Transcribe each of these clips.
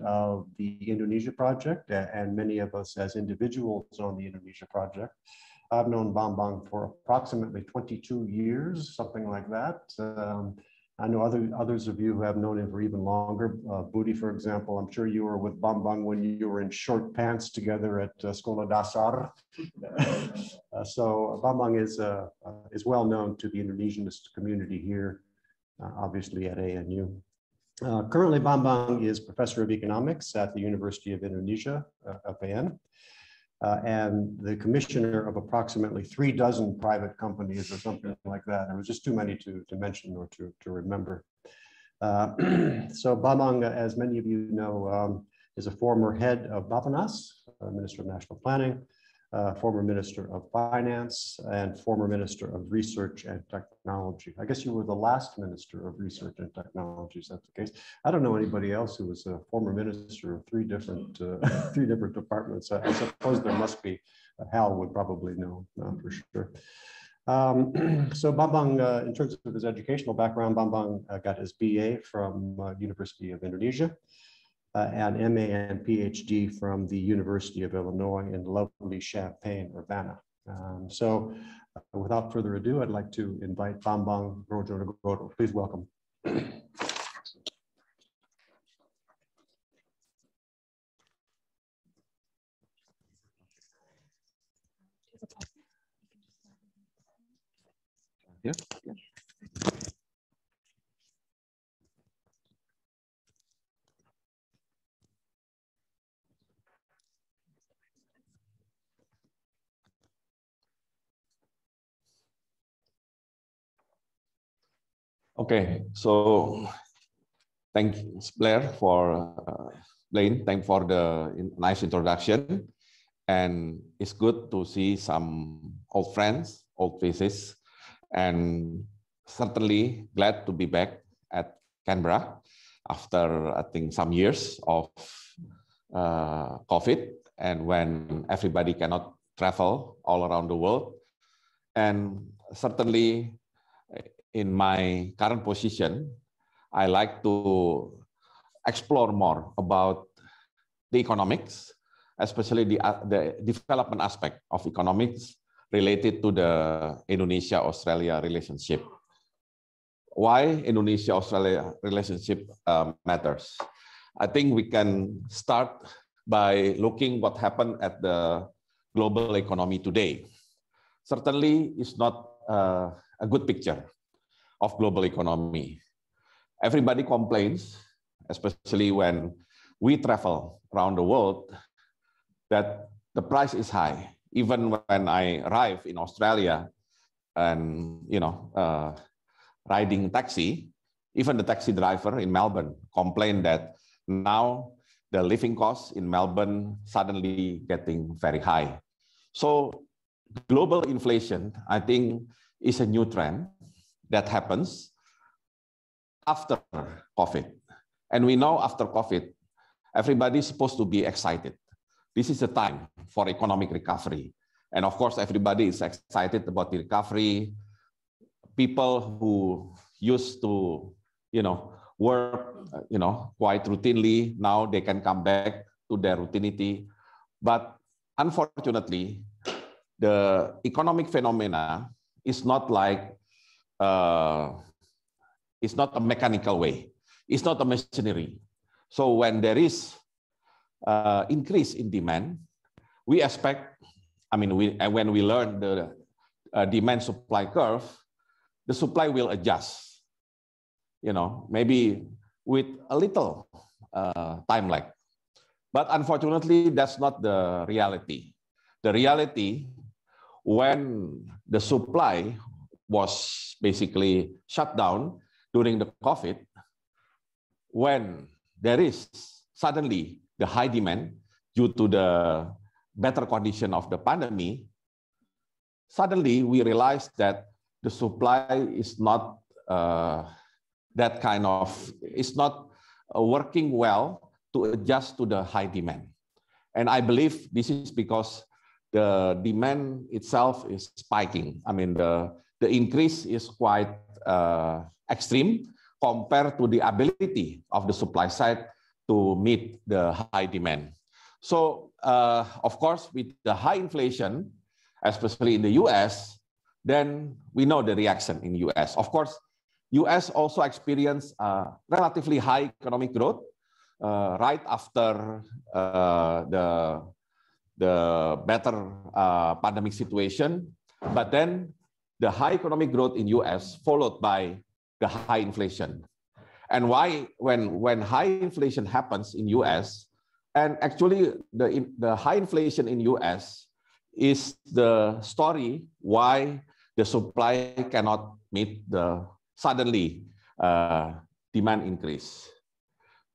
of the Indonesia Project, and many of us as individuals on the Indonesia Project. I've known Bambang for approximately 22 years, something like that. I know others of you who have known him for even longer. Budi, for example, I'm sure you were with Bambang when you were in short pants together at Sekolah Dasar. So Bambang is well known to the Indonesianist community here, obviously at ANU. Currently, Bambang is Professor of Economics at the University of Indonesia, UPN. And the commissioner of approximately 36 private companies or something like that. It was just too many to mention or to remember. So Bambang, as many of you know, is a former head of Bappenas, Minister of National Planning, former Minister of Finance, and former Minister of Research and Technology. I guess you were the last Minister of Research and Technology, is that the case? I don't know anybody else who was a former minister of three different departments. I suppose there must be. Hal would probably know for sure. So Bambang, in terms of his educational background, Bambang got his BA from University of Indonesia. And MA and PhD from the University of Illinois in lovely Champaign, Urbana. So without further ado, I'd like to invite Bambang Brojonegoro. Please welcome. Yeah. Okay, so thanks Blair for Blaine. Thanks for the nice introduction, and it's good to see some old friends, old faces, and certainly glad to be back at Canberra after I think some years of COVID, and when everybody cannot travel all around the world, and certainly. In my current position, I like to explore more about the economics, especially the development aspect of economics related to the Indonesia-Australia relationship. Why Indonesia-Australia relationship matters? I think we can start by looking what happened at the global economy today. Certainly, it's not a good picture of global economy. Everybody complains, especially when we travel around the world, that the price is high. Even when I arrive in Australia and riding taxi, even the taxi driver in Melbourne complained that now the living costs in Melbourne suddenly getting very high. So global inflation, I think, is a new trend that happens after COVID. And we know after COVID, everybody's supposed to be excited. This is the time for economic recovery. And of course, everybody is excited about the recovery. People who used to, work, quite routinely, now they can come back to their routinity. But unfortunately, the economic phenomena is not like it's not a mechanical way. It's not a machinery. So when there is increase in demand, we expect, when we learn the demand supply curve, the supply will adjust, maybe with a little time lag. But unfortunately, that's not the reality. The reality, when the supply was basically shut down during the COVID, when there is suddenly the high demand due to the better condition of the pandemic, suddenly we realized that the supply is not it's not working well to adjust to the high demand. And I believe this is because the demand itself is spiking. The increase is quite extreme compared to the ability of the supply side to meet the high demand. So, of course, with the high inflation, especially in the US, then we know the reaction in US. Of course, US also experienced relatively high economic growth right after the better pandemic situation. But then the high economic growth in US followed by the high inflation. And why, when high inflation happens in US, and actually the high inflation in US is the story why the supply cannot meet the suddenly demand increase.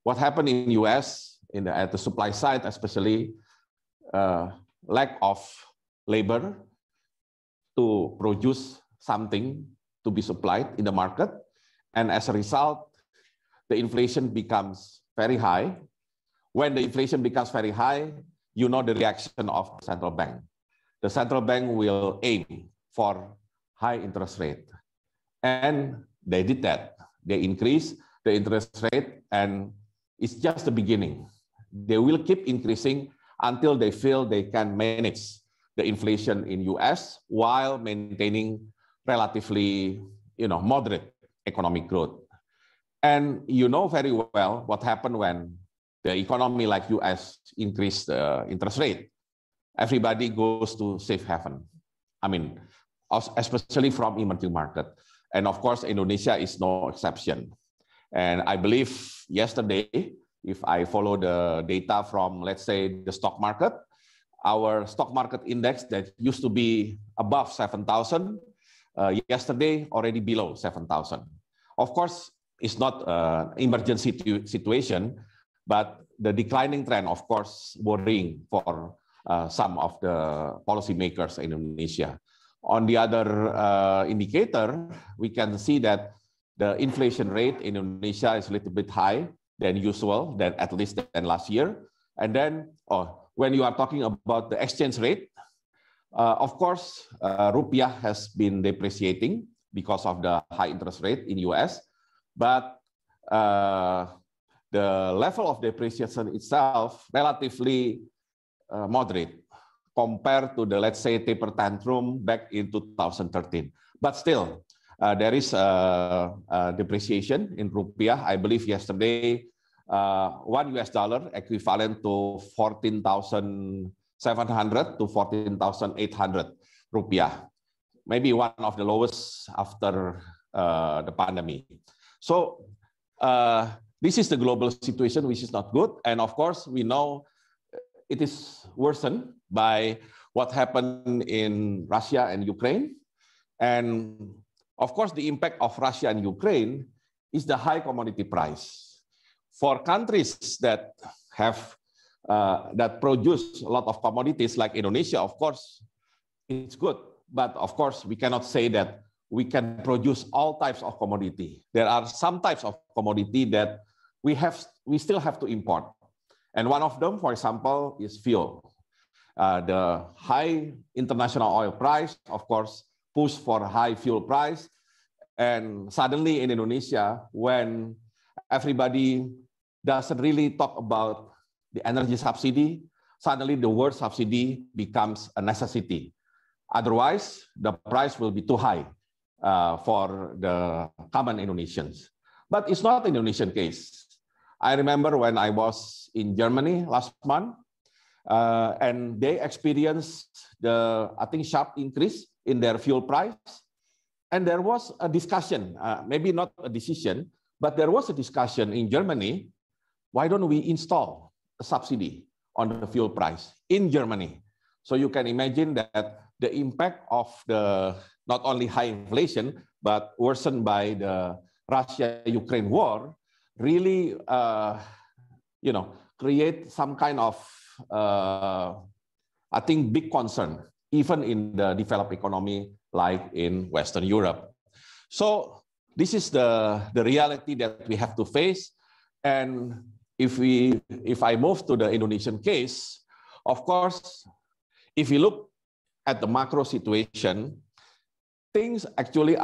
What happened in US at the supply side, especially lack of labor to produce something to be supplied in the market. And as a result, the inflation becomes very high. When the inflation becomes very high, you know the reaction of the central bank. The central bank will aim for high interest rate. And they did that. They increased the interest rate, and it's just the beginning. They will keep increasing until they feel they can manage the inflation in US while maintaining relatively, moderate economic growth. And you know very well what happened when the economy like US increased the interest rate. Everybody goes to safe haven. I mean, especially from emerging market. And of course, Indonesia is no exception. And I believe yesterday, if I follow the data from, let's say, the stock market, our stock market index that used to be above 7,000, yesterday already below 7,000. Of course, it's not an emergency situation, but the declining trend, of course, worrying for some of the policymakers in Indonesia. On the other indicator, we can see that the inflation rate in Indonesia is a little bit high than usual, at least than last year. And then, when you are talking about the exchange rate, of course, rupiah has been depreciating because of the high interest rate in US, but the level of depreciation itself relatively moderate compared to the, let's say, taper tantrum back in 2013. But still, there is depreciation in rupiah. I believe yesterday, $1 equivalent to 14,700 to 14,800 rupiah. Maybe one of the lowest after the pandemic. So this is the global situation, which is not good. And of course, we know it is worsened by what happened in Russia and Ukraine. And of course, the impact of Russia and Ukraine is the high commodity price. For countries that have that produce a lot of commodities like Indonesia, of course, it's good. But of course, we cannot say that we can produce all types of commodity. There are some types of commodity that we still have to import. And one of them, for example, is fuel. The high international oil price, of course, push for high fuel price. And suddenly in Indonesia, when everybody doesn't really talk about the energy subsidy, suddenly the word subsidy becomes a necessity. Otherwise, the price will be too high for the common Indonesians. But it's not an Indonesian case. I remember when I was in Germany last month, and they experienced sharp increase in their fuel price. And there was a discussion, maybe not a decision, but there was a discussion in Germany. Why don't we install a subsidy on the fuel price in Germany? So you can imagine that the impact of the not only high inflation, but worsened by the Russia-Ukraine war really, create some kind of, big concern, even in the developed economy like in Western Europe. So this is the reality that we have to face. And if I move to the Indonesian case, of course, if you look at the macro situation, things actually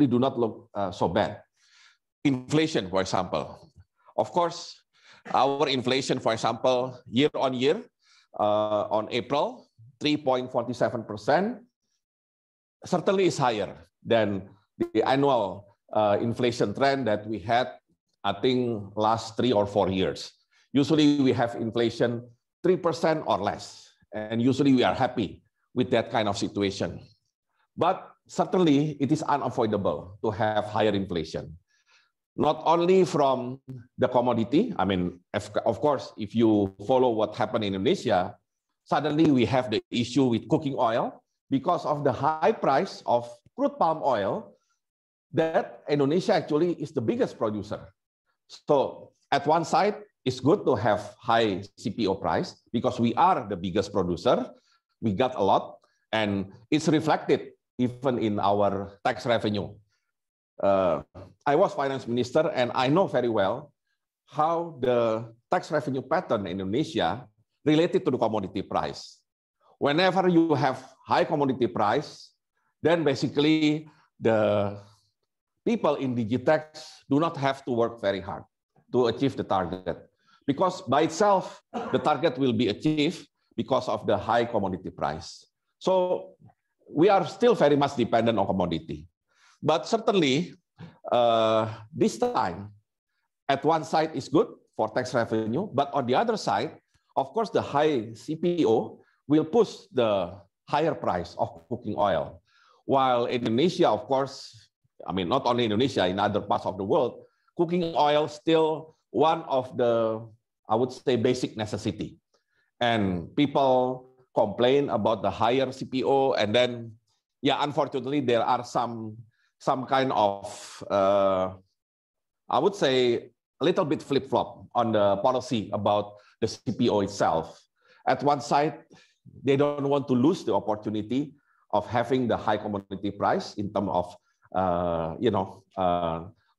do not look so bad. Inflation, for example. Of course, our inflation, for example, year on year, on April, 3.47%, certainly is higher than the annual inflation trend that we had, I think, last 3 or 4 years. Usually we have inflation 3% or less, and usually we are happy with that kind of situation. But certainly it is unavoidable to have higher inflation. Not only from the commodity, I mean, of course, if you follow what happened in Indonesia, suddenly we have the issue with cooking oil because of the high price of crude palm oil that Indonesia actually is the biggest producer. So at one side, it's good to have high CPO price because we are the biggest producer. We got a lot, and it's reflected even in our tax revenue. I was finance minister, and I know very well how the tax revenue pattern in Indonesia related to the commodity price. Whenever you have high commodity price, then basically the people in Digitex do not have to work very hard to achieve the target, because by itself, the target will be achieved because of the high commodity price. So we are still very much dependent on commodity. But certainly, this time, at one side is good for tax revenue, but on the other side, of course, the high CPO will push the higher price of cooking oil. While Indonesia, of course, I mean, not only Indonesia, in other parts of the world, cooking oil still one of the, I would say, basic necessity. And people complain about the higher CPO, and then, yeah, unfortunately, there are some kind of, I would say, a little bit flip-flop on the policy about the CPO itself. At one side, they don't want to lose the opportunity of having the high commodity price in terms of,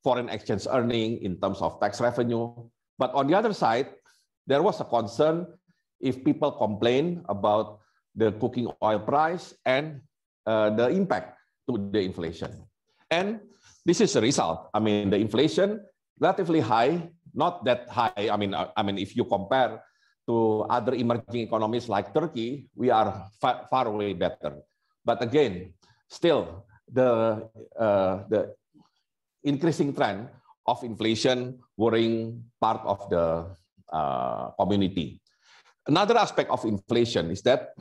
foreign exchange earning, in terms of tax revenue. But on the other side, there was a concern if people complain about the cooking oil price and the impact to the inflation. And this is the result. I mean, the inflation relatively high, not that high. I mean, if you compare to other emerging economies like Turkey, we are far away better. But again, still the increasing trend of inflation worrying part of the community. Another aspect of inflation is that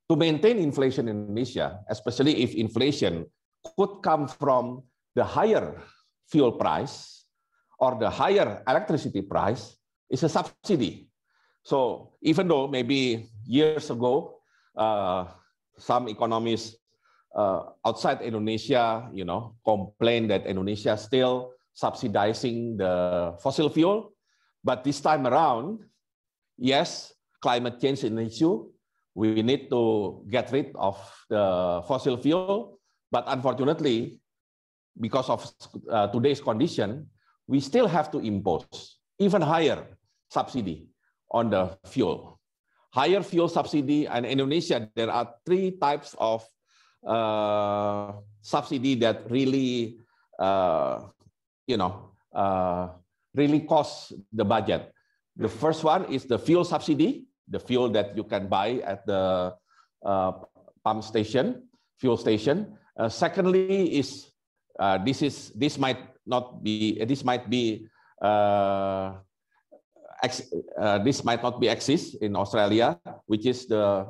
to maintain inflation in Indonesia, especially if inflation could come from the higher fuel price or the higher electricity price, is a subsidy. So even though maybe years ago, some economists outside Indonesia, complain that Indonesia is still subsidizing the fossil fuel, but this time around, yes, climate change is an issue. We need to get rid of the fossil fuel, but unfortunately, because of today's condition, we still have to impose even higher subsidy on the fuel. Higher fuel subsidy, and in Indonesia, there are 3 types of subsidy that really, really cost the budget. The first one is the fuel subsidy, the fuel that you can buy at the pump station, fuel station. Secondly is this might not be exist in Australia, which is the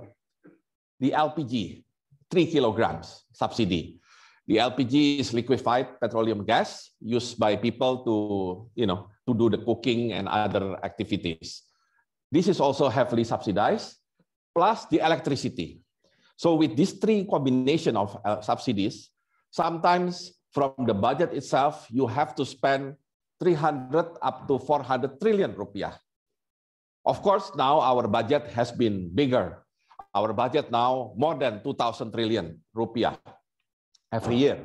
LPG, 3 kilograms subsidy. The LPG is liquefied petroleum gas used by people to do the cooking and other activities. This is also heavily subsidized, plus the electricity. So with these 3 combination of subsidies, sometimes from the budget itself, you have to spend 300 up to 400 trillion rupiah. Of course, now our budget has been bigger. Our budget now more than 2,000 trillion rupiah every year.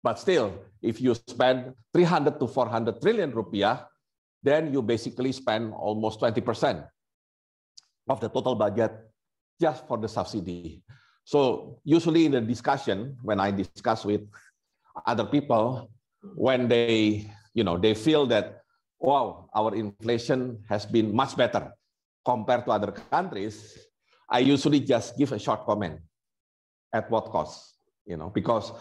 But still, if you spend 300 to 400 trillion rupiah, then you basically spend almost 20% of the total budget just for the subsidy. So usually in the discussion, when I discuss with other people, when they feel that, wow, our inflation has been much better compared to other countries, I usually just give a short comment. At what cost? Because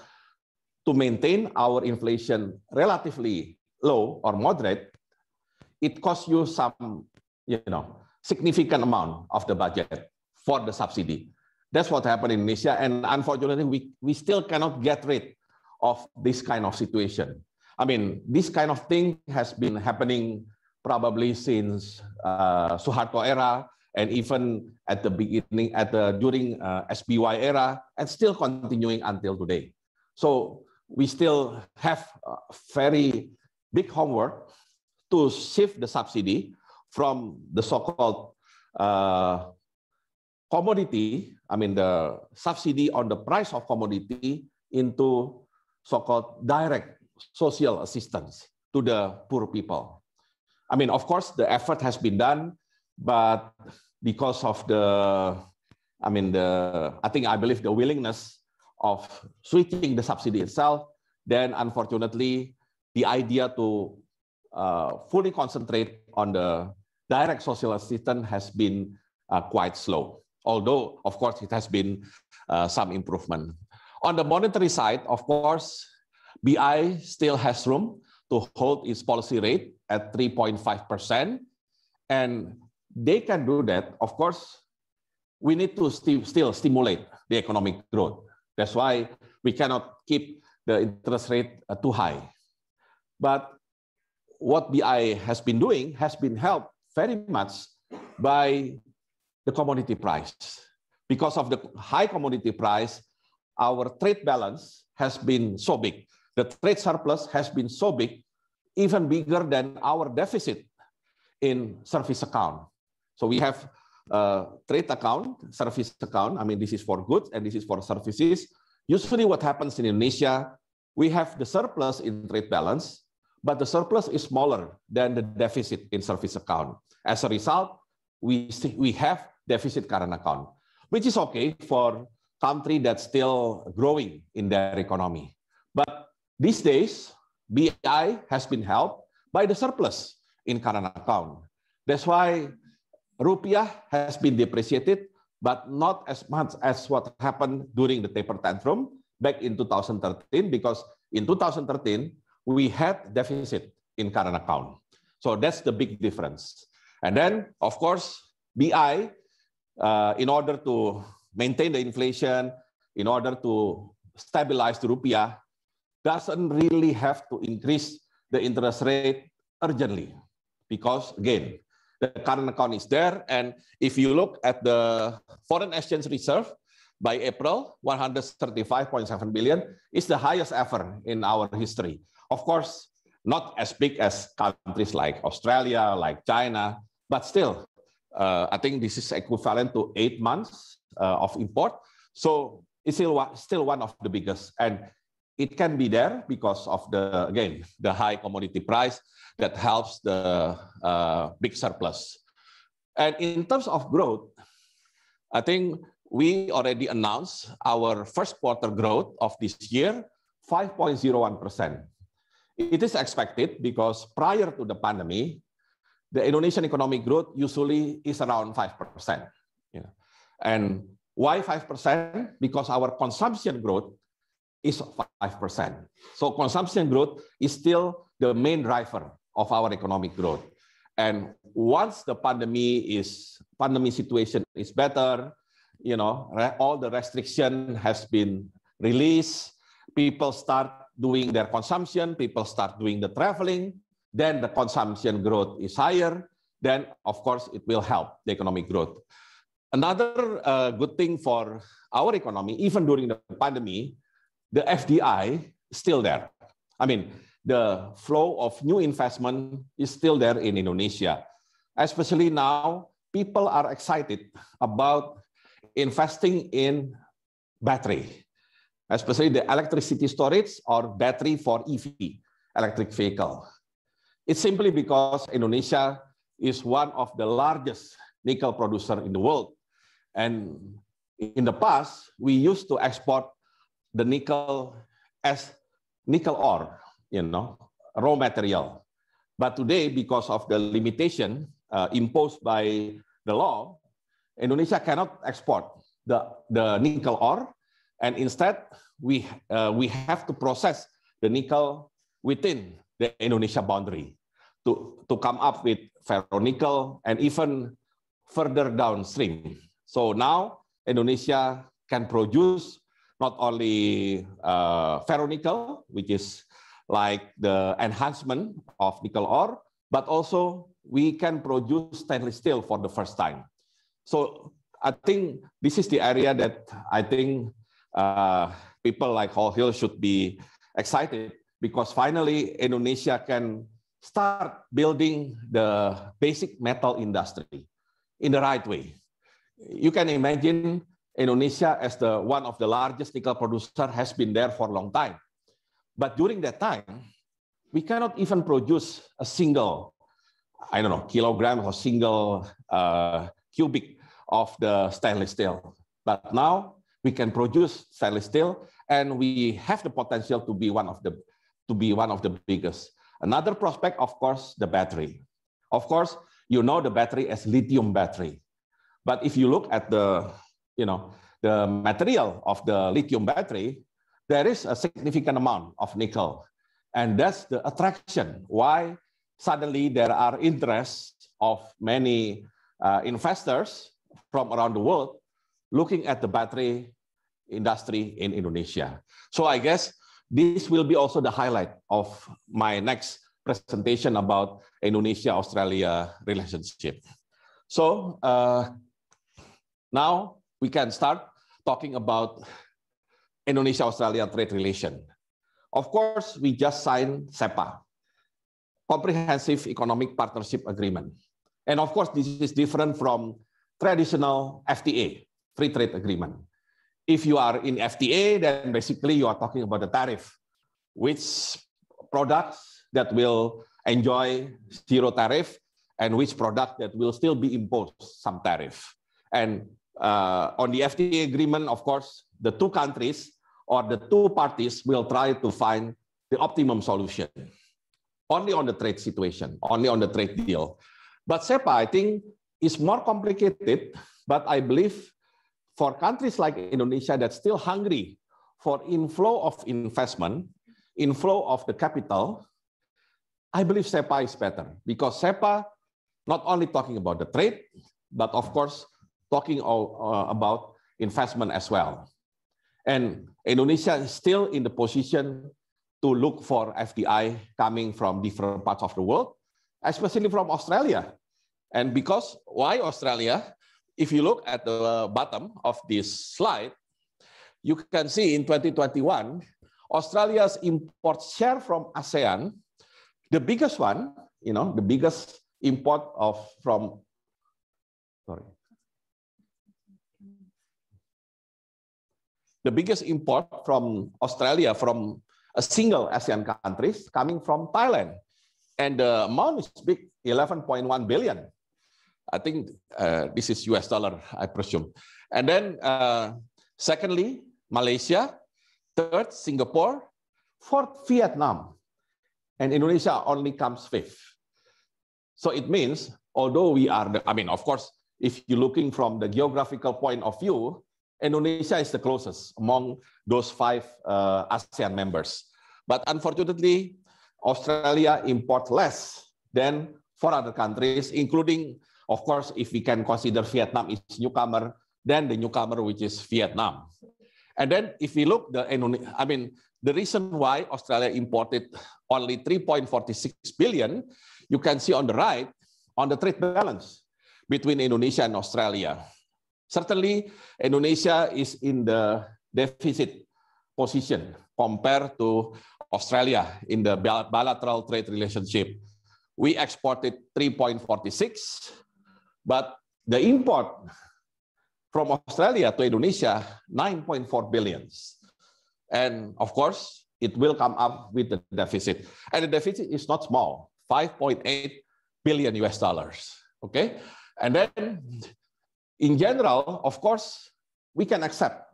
to maintain our inflation relatively low or moderate, it costs you some, significant amount of the budget for the subsidy. That's what happened in Indonesia, and unfortunately, we still cannot get rid of this kind of situation. I mean, this kind of thing has been happening probably since Suharto era, and even at the beginning, during SBY era, and still continuing until today. So we still have a very big homework to shift the subsidy from the so-called commodity, I mean the subsidy on the price of commodity, into so-called direct social assistance to the poor people. I mean, of course, the effort has been done, but because of I believe the willingness of switching the subsidy itself, then unfortunately, the idea to fully concentrate on the direct social assistance has been quite slow. Although, of course, it has been some improvement. On the monetary side, of course, BI still has room to hold its policy rate at 3.5%. And they can do that. Of course, we need to still stimulate the economic growth. That's why we cannot keep the interest rate too high. But what BI has been doing has been helped very much by the commodity price. Because of the high commodity price, our trade balance has been so big. The trade surplus has been so big, even bigger than our deficit in service account. So we have trade account, service account. I mean, this is for goods and this is for services. Usually what happens in Indonesia, we have the surplus in trade balance, but the surplus is smaller than the deficit in service account. As a result, we have deficit current account, which is okay for country that's still growing in their economy. But these days, BI has been helped by the surplus in current account. That's why rupiah has been depreciated, but not as much as what happened during the taper tantrum back in 2013, because in 2013, we had deficit in current account. So that's the big difference. And then, of course, BI, in order to maintain the inflation, in order to stabilize the rupiah, doesn't really have to increase the interest rate urgently. Because, again, the current account is there. And if you look at the foreign exchange reserve, by April, 135.7 billion is the highest ever in our history. Of course, not as big as countries like Australia, like China, but still, I think this is equivalent to 8 months of import. So it's still one of the biggest. And it can be there because of the high commodity price that helps the big surplus. And in terms of growth, I think we already announced our first quarter growth of this year, 5.01%. It is expected because prior to the pandemic, the Indonesian economic growth usually is around 5%. And why 5%? Because our consumption growth is 5%. So consumption growth is still the main driver of our economic growth. And once the pandemic situation is better, all the restriction has been released, people start doing their consumption, people start doing the traveling, then the consumption growth is higher, then of course it will help the economic growth. Another good thing for our economy, even during the pandemic, the FDI is still there. I mean, the flow of new investment is still there in Indonesia. Especially now, people are excited about investing in battery, especially the electricity storage or battery for EV, electric vehicle. It's simply because Indonesia is one of the largest nickel producer in the world. And in the past, we used to export the nickel as nickel ore, raw material. But today, because of the limitation imposed by the law, Indonesia cannot export the nickel ore, and instead we have to process the nickel within the Indonesia boundary to come up with ferronickel and even further downstream. So now Indonesia can produce not only ferronickel, which is like the enhancement of nickel ore, but also we can produce stainless steel for the first time. So I think this is the area that I think people like Hall Hill should be excited, because finally Indonesia can start building the basic metal industry in the right way. You can imagine Indonesia as one of the largest nickel producer has been there for a long time. But during that time, we cannot even produce a single, I don't know, kilogram or single cubic of the stainless steel. But now we can produce stainless steel, and we have the potential to be one of the biggest. Another prospect, of course, the battery. Of course, you know the battery as lithium battery. But if you look at the material of the lithium battery, there is a significant amount of nickel. And that's the attraction why suddenly there are interests of many investors from around the world looking at the battery industry in Indonesia. So I guess this will be also the highlight of my next presentation about Indonesia-Australia relationship. So now we can start talking about Indonesia-Australia trade relation. Of course, we just signed CEPA, Comprehensive Economic Partnership Agreement. And of course, this is different from traditional FTA, Free Trade Agreement. If you are in FTA, then basically you are talking about the tariff, which products that will enjoy zero tariff and which product that will still be imposed some tariff. And on the FTA agreement, of course, the two countries or the two parties will try to find the optimum solution only on the trade situation, only on the trade deal. But CEPA, I think, is more complicated, but I believe for countries like Indonesia that's still hungry for inflow of investment, inflow of the capital, I believe CEPA is better, because CEPA not only talking about the trade, but of course, talking about investment as well. And Indonesia is still in the position to look for FDI coming from different parts of the world, especially from Australia. And because, why Australia? If you look at the bottom of this slide, you can see in 2021, Australia's import share from ASEAN, the biggest one, the biggest import the biggest import from Australia from a single ASEAN country coming from Thailand. And the amount is big, 11.1 billion. I think this is US dollar, I presume. And then secondly, Malaysia, third, Singapore, fourth, Vietnam. And Indonesia only comes fifth. So it means, although we are, of course, if you're looking from the geographical point of view, Indonesia is the closest among those 5 ASEAN members. But unfortunately, Australia imports less than 4 other countries, including, of course, if we can consider Vietnam is newcomer, then the newcomer, which is Vietnam. And then if we look, the reason why Australia imported only 3.46 billion, you can see on the right, on the trade balance between Indonesia and Australia. Certainly, Indonesia is in the deficit position compared to Australia in the bilateral trade relationship. We exported 3.46, but the import from Australia to Indonesia, 9.4 billion. And of course, it will come up with the deficit. And the deficit is not small, 5.8 billion US dollars, okay? And then, in general, of course, we can accept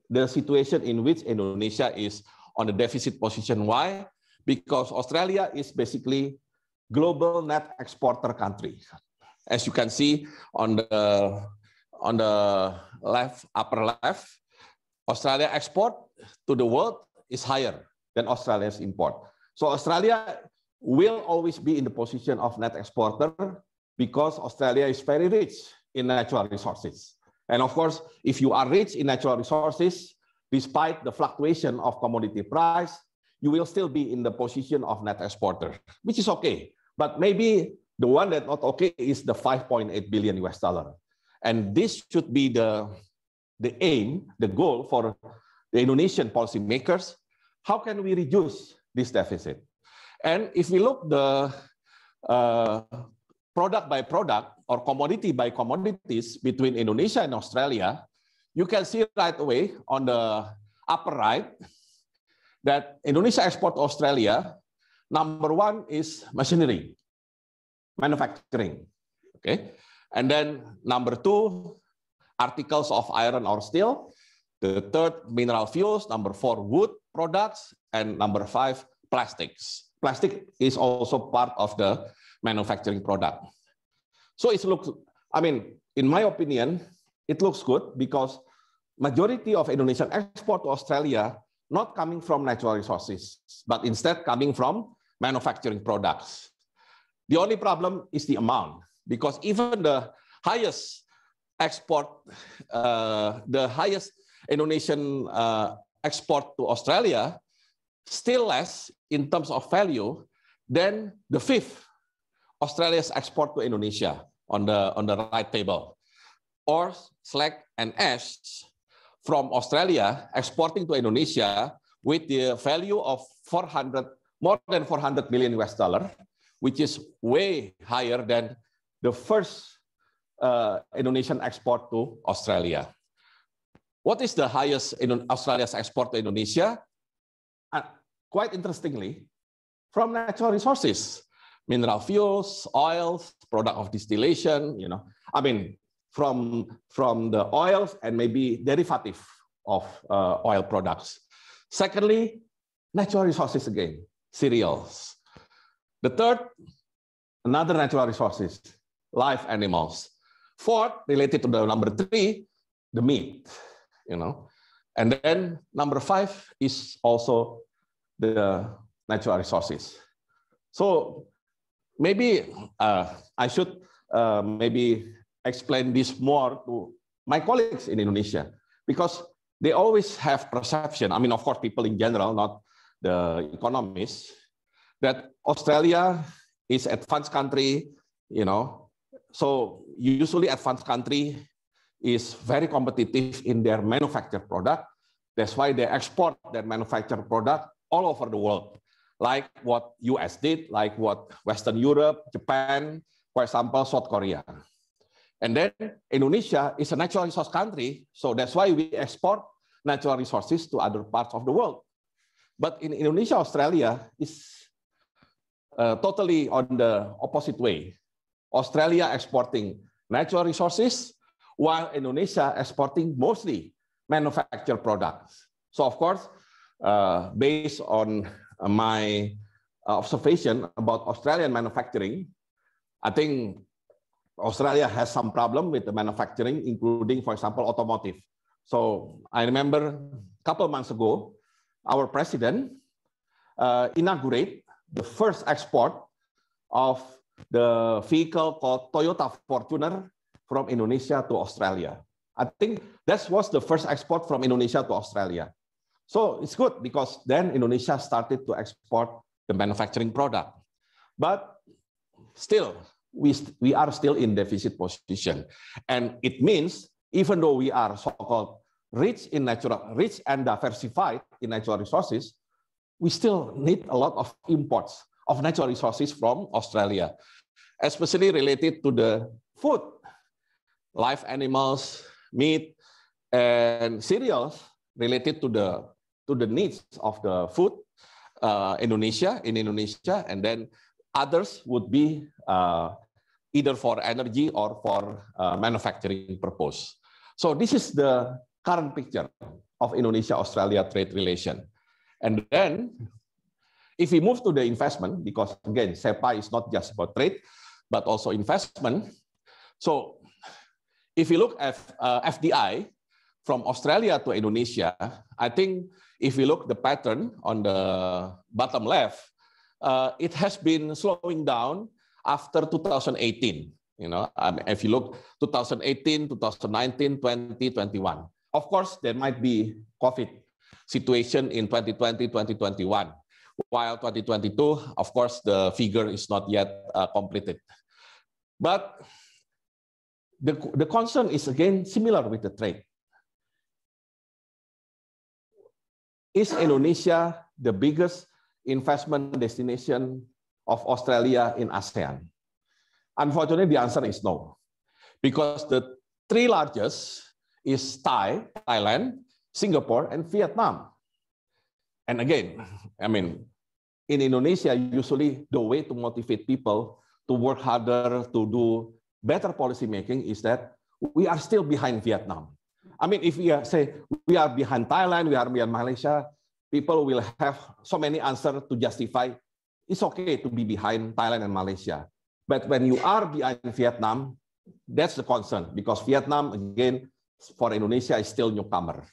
the situation in which Indonesia is on the deficit position. Why? Because Australia is basically global net exporter country. As you can see on the left, upper left, Australia export to the world is higher than Australia's import. So Australia will always be in the position of net exporter because Australia is very rich in natural resources. And of course, if you are rich in natural resources, despite the fluctuation of commodity price, you will still be in the position of net exporter, which is okay. But maybe the one that not okay is the 5.8 billion US dollar. And this should be the aim, the goal for the Indonesian policymakers. How can we reduce this deficit? And if we look the product by product or commodity by commodities between Indonesia and Australia, you can see right away on the upper right that Indonesia export to Australia, number one is machinery, manufacturing, okay? And then number two, articles of iron or steel. The third, mineral fuels. Number four, wood products. And number five, plastics. Plastic is also part of the manufacturing product. So it looks, I mean, in my opinion, it looks good because majority of Indonesian export to Australia not coming from natural resources, but instead coming from manufacturing products. The only problem is the amount, because even the highest export, the highest Indonesian export to Australia, still less in terms of value than the fifth Australia's export to Indonesia on the right table. Ore, slag, and ash from Australia exporting to Indonesia with the value of more than 400 million US dollar, which is way higher than the first Indonesian export to Australia. What is the highest in Australia's export to Indonesia? Quite interestingly, from natural resources, mineral fuels, oils, product of distillation, you know, I mean, from the oils and maybe derivative of oil products. Secondly, natural resources again, cereals. The third, another natural resources, live animals. Fourth, related to the number three, the meat, you know. And then number five is also the natural resources. So maybe I should maybe explain this more to my colleagues in Indonesia, because they always have perception, I mean, of course, people in general, not the economists, that Australia is advanced country, you know, so usually advanced country is very competitive in their manufactured product. That's why they export their manufactured product all over the world, like what US did, like what Western Europe, Japan, for example, South Korea. And then Indonesia is a natural resource country, so that's why we export natural resources to other parts of the world. But in Indonesia, Australia is totally on the opposite way. Australia exporting natural resources, while Indonesia exporting mostly manufactured products. So of course, based on my observation about Australian manufacturing, I think Australia has some problem with the manufacturing, including, for example, automotive. So I remember a couple of months ago, our president inaugurated the first export of the vehicle called Toyota Fortuner from Indonesia to Australia. I think that was the first export from Indonesia to Australia. So it's good because then Indonesia started to export the manufacturing product. But still, we are still in deficit position. And it means even though we are so-called rich and diversified in natural resources, we still need a lot of imports of natural resources from Australia, especially related to the food, live animals, meat, and cereals related to the needs of the food in Indonesia, and then others would be either for energy or for manufacturing purpose. So this is the current picture of Indonesia-Australia trade relation. And then if we move to the investment, because again, SEPA is not just about trade, but also investment. So if you look at FDI from Australia to Indonesia, I think if you look the pattern on the bottom left, it has been slowing down after 2018. You know, if you look 2018, 2019, 2021. Of course, there might be COVID situation in 2020, 2021. While 2022, of course, the figure is not yet completed. But the concern is again similar with the trade. Is Indonesia the biggest investment destination of Australia in ASEAN? Unfortunately, the answer is no, because the three largest is Thailand, Singapore, and Vietnam. And again, I mean, in Indonesia, usually the way to motivate people to work harder, to do better policy making is that we are still behind Vietnam. I mean, if we say we are behind Thailand, we are behind Malaysia, people will have so many answers to justify it's okay to be behind Thailand and Malaysia. But when you are behind Vietnam, that's the concern, because Vietnam, again, for Indonesia is still newcomer.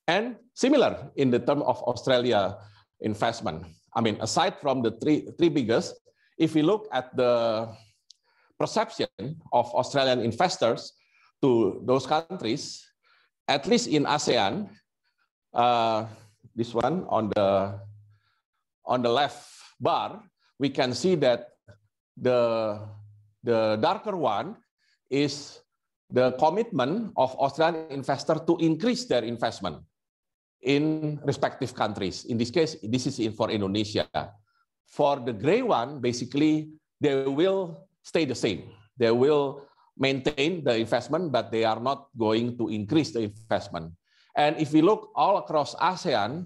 And similar in the term of Australia investment. I mean, aside from the three biggest, if we look at the perception of Australian investors to those countries, at least in ASEAN, this one on the left bar, we can see that the darker one is the commitment of Australian investors to increase their investment in respective countries. In this case, this is for Indonesia. For the gray one, basically, they will stay the same. They will maintain the investment, but they are not going to increase the investment. And if we look all across ASEAN,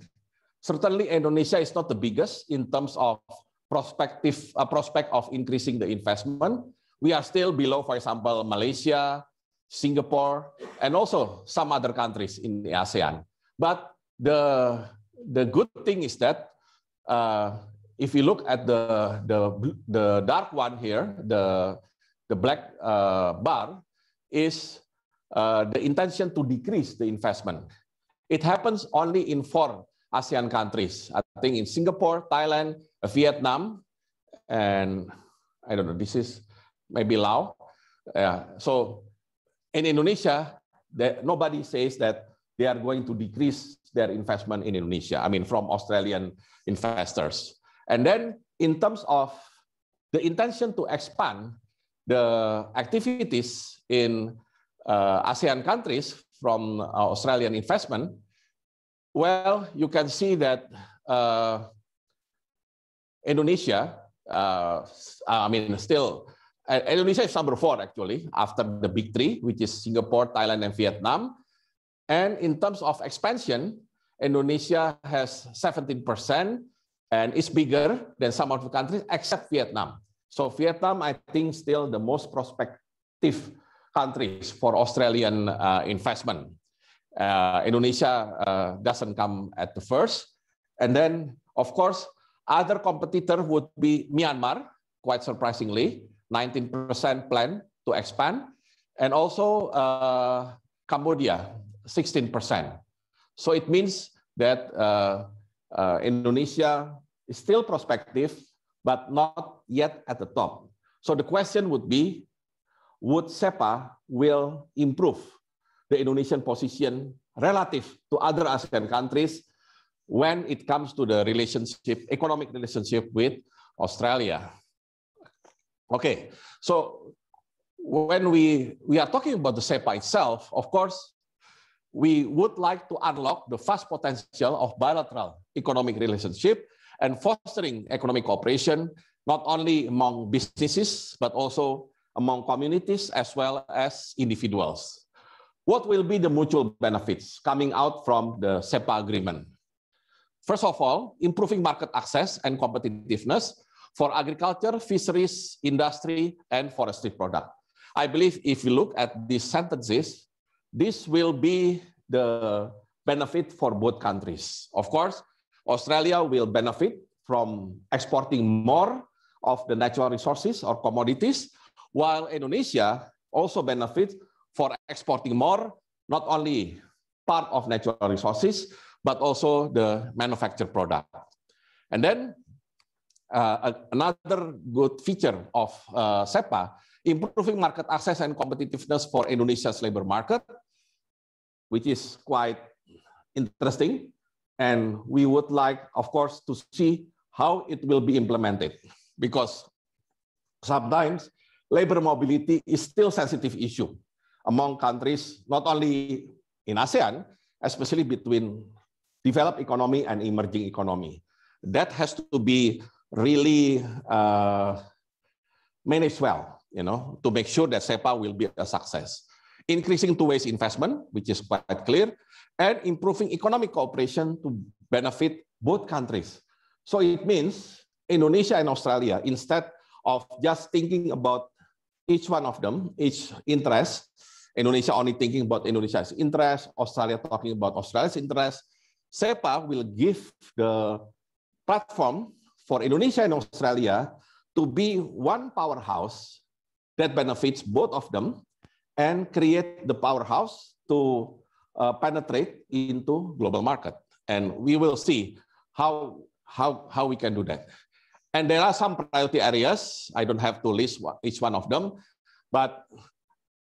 certainly Indonesia is not the biggest in terms of prospect of increasing the investment. We are still below, for example, Malaysia, Singapore, and also some other countries in the ASEAN. But the good thing is that if you look at the dark one here, the black bar is the intention to decrease the investment. It happens only in 4 ASEAN countries. I think in Singapore, Thailand, Vietnam, and I don't know, this is maybe Laos. So in Indonesia, nobody says that they are going to decrease their investment in Indonesia, I mean, from Australian investors. And then in terms of the intention to expand the activities in ASEAN countries from Australian investment, well, you can see that Indonesia, I mean, still, Indonesia is number 4 actually, after the big 3, which is Singapore, Thailand, and Vietnam. And in terms of expansion, Indonesia has 17% and is bigger than some of the countries except Vietnam. So Vietnam, I think, still the most prospective countries for Australian investment. Indonesia doesn't come at the first. And then, of course, other competitor would be Myanmar, quite surprisingly, 19% plan to expand. And also Cambodia, 16%. So it means that Indonesia is still prospective, but not yet at the top. So the question would be, would SEPA will improve the Indonesian position relative to other ASEAN countries when it comes to the relationship, economic relationship with Australia? Okay, so when we are talking about the SEPA itself, of course, we would like to unlock the vast potential of bilateral economic relationship and fostering economic cooperation, not only among businesses, but also among communities as well as individuals. What will be the mutual benefits coming out from the SEPA agreement? First of all, improving market access and competitiveness for agriculture, fisheries, industry, and forestry product. I believe if you look at these sentences, this will be the benefit for both countries. Of course, Australia will benefit from exporting more of the natural resources or commodities, while Indonesia also benefits for exporting more, not only part of natural resources, but also the manufactured product. And then another good feature of SEPA, improving market access and competitiveness for Indonesia's labor market, which is quite interesting. And we would like, of course, to see how it will be implemented, because sometimes labor mobility is still a sensitive issue among countries, not only in ASEAN, especially between developed economy and emerging economy. That has to be really managed well, to make sure that SEPA will be a success. Increasing two-way investment, which is quite clear, and improving economic cooperation to benefit both countries. So it means Indonesia and Australia, instead of just thinking about each one of them, each interest, Indonesia only thinking about Indonesia's interest, Australia talking about Australia's interest, SEPA will give the platform for Indonesia and Australia to be one powerhouse that benefits both of them and create the powerhouse to penetrate into global market. And we will see how we can do that. And there are some priority areas. I don't have to list each one of them, but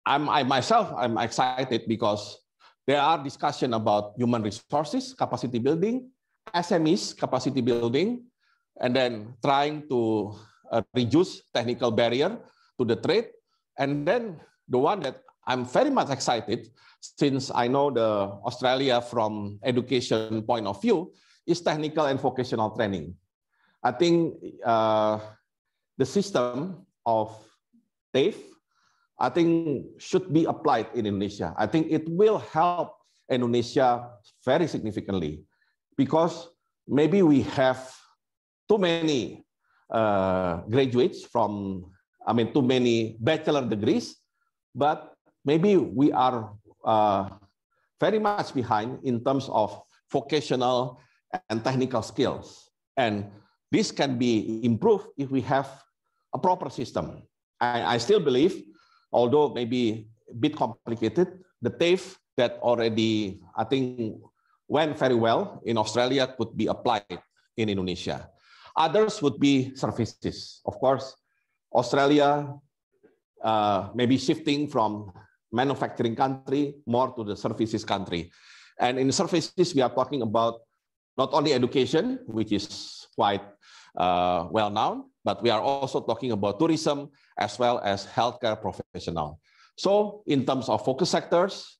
I myself, I'm excited because there are discussions about human resources, capacity building, SMEs, capacity building, and then trying to reduce technical barrier to the trade. And then the one that I'm very much excited, since I know the Australia from education point of view, is technical and vocational training. I think the system of TAFE, I think should be applied in Indonesia. I think it will help Indonesia very significantly, because maybe we have too many graduates from, too many bachelor degrees, but maybe we are very much behind in terms of vocational and technical skills. And this can be improved if we have a proper system. I still believe, although maybe a bit complicated, the TAFE that already, I think, went very well in Australia could be applied in Indonesia. Others would be services. Of course, Australia maybe shifting from manufacturing country more to the services country. And in services, we are talking about not only education, which is quite well known, but we are also talking about tourism as well as healthcare professional. So in terms of focus sectors,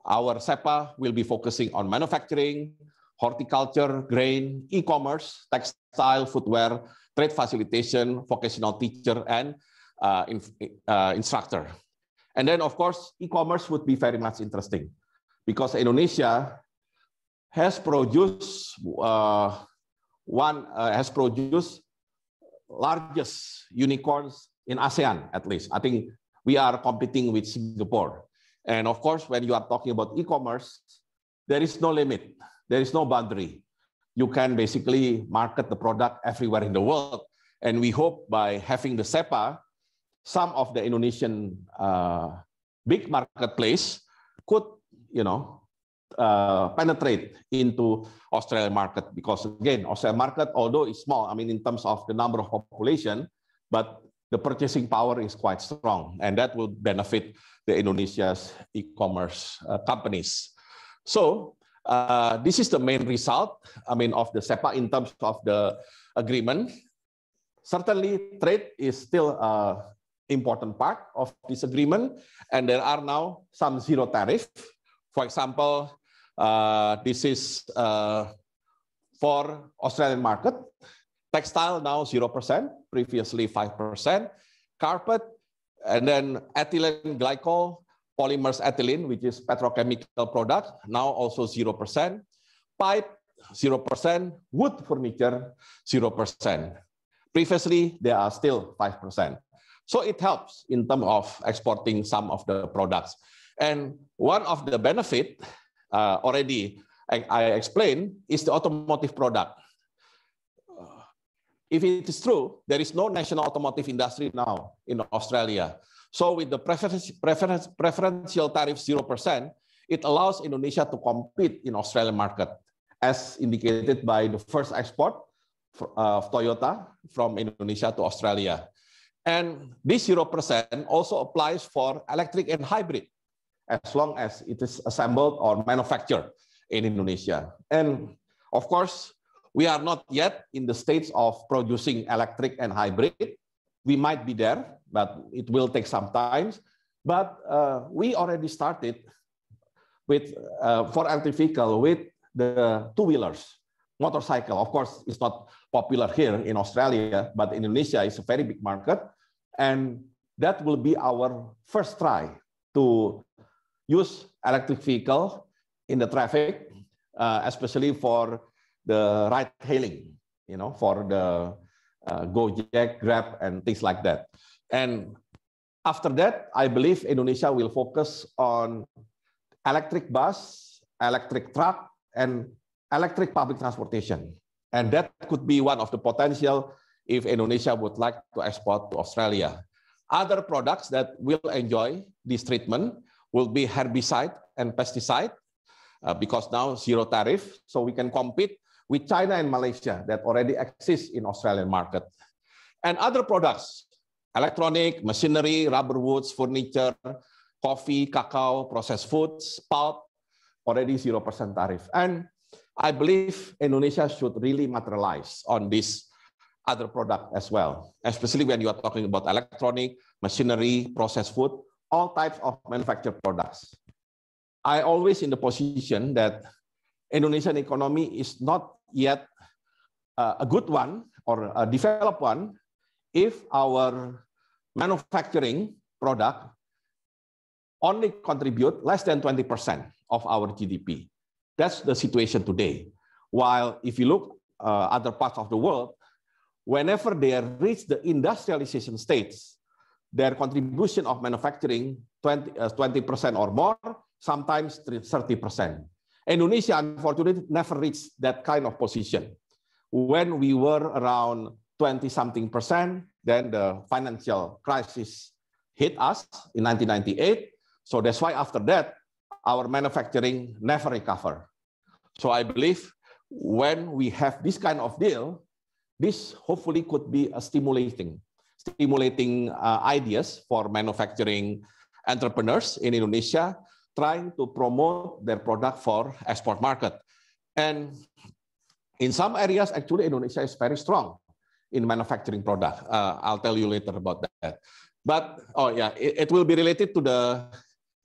our SEPA will be focusing on manufacturing, horticulture, grain, e-commerce, textile, footwear, trade facilitation, vocational teacher, and instructor. And then, of course, e-commerce would be very much interesting, because Indonesia has produced largest unicorns in ASEAN, at least. I think we are competing with Singapore. And of course, when you are talking about e-commerce, there is no limit. There is no boundary. You can basically market the product everywhere in the world. And we hope by having the SEPA, some of the Indonesian big marketplace could, penetrate into Australian market, because again, Australian market, although it's small, in terms of the number of population, but the purchasing power is quite strong, and that will benefit the Indonesia's e-commerce companies. So this is the main result, of the SEPA in terms of the agreement. Certainly, trade is still an important part of this agreement, and there are now some zero tariff. For example, this is for Australian market. Textile now 0%, previously 5%. Carpet, and then ethylene glycol, polymers ethylene, which is petrochemical product, now also 0%. Pipe, 0%. Wood furniture, 0%. Previously, they are still 5%. So it helps in terms of exporting some of the products. And one of the benefit already I explained is the automotive product. if it is true, there is no national automotive industry now in Australia. So with the preferential tariff 0%, it allows Indonesia to compete in Australian market, as indicated by the first export of Toyota from Indonesia to Australia. And this 0% also applies for electric and hybrid, as long as it is assembled or manufactured in Indonesia. And of course, we are not yet in the stage of producing electric and hybrid. We might be there, but it will take some time. But we already started with for electric vehicle with the two-wheelers. Motorcycle, of course, is not popular here in Australia, but Indonesia is a very big market. And that will be our first try to use electric vehicle in the traffic, especially for the ride hailing, for the Gojek, Grab, and things like that. And after that, I believe Indonesia will focus on electric bus, electric truck, and electric public transportation. And that could be one of the potential if Indonesia would like to export to Australia. Other products that will enjoy this treatment will be herbicide and pesticide, because now zero tariff, so we can compete with China and Malaysia that already exist in Australian market. And other products, electronic, machinery, rubber woods, furniture, coffee, cacao, processed foods, pulp, already 0% tariff. And I believe Indonesia should really materialize on this other product as well, especially when you are talking about electronic, machinery, processed food, all types of manufactured products. I always in the position that Indonesian economy is not yet a good one or a developed one if our manufacturing product only contribute less than 20% of our GDP. That's the situation today. While if you look other parts of the world, whenever they reach the industrialization stage, their contribution of manufacturing 20% or more, sometimes 30%. Indonesia, unfortunately, never reached that kind of position. When we were around 20-something%, then the financial crisis hit us in 1998. So that's why after that, our manufacturing never recovered. So I believe when we have this kind of deal, this hopefully could be a stimulating ideas for manufacturing entrepreneurs in Indonesia, trying to promote their product for export market. And in some areas, actually, Indonesia is very strong in manufacturing product. I'll tell you later about that. But, oh yeah, it will be related to the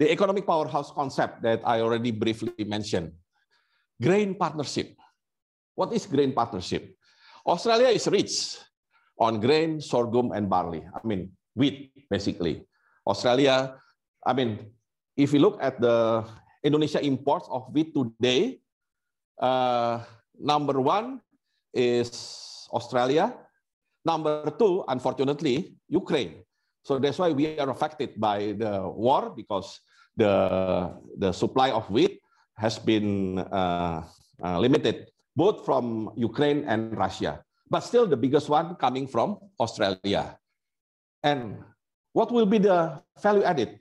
economic powerhouse concept that I already briefly mentioned. Grain partnership. What is grain partnership? Australia is rich on grain, sorghum, and barley. I mean, wheat, basically. Australia, I mean, if you look at the Indonesia imports of wheat today, number one is Australia. Number two, unfortunately, Ukraine. So that's why we are affected by the war, because the supply of wheat has been limited, both from Ukraine and Russia. But still the biggest one coming from Australia. And what will be the value added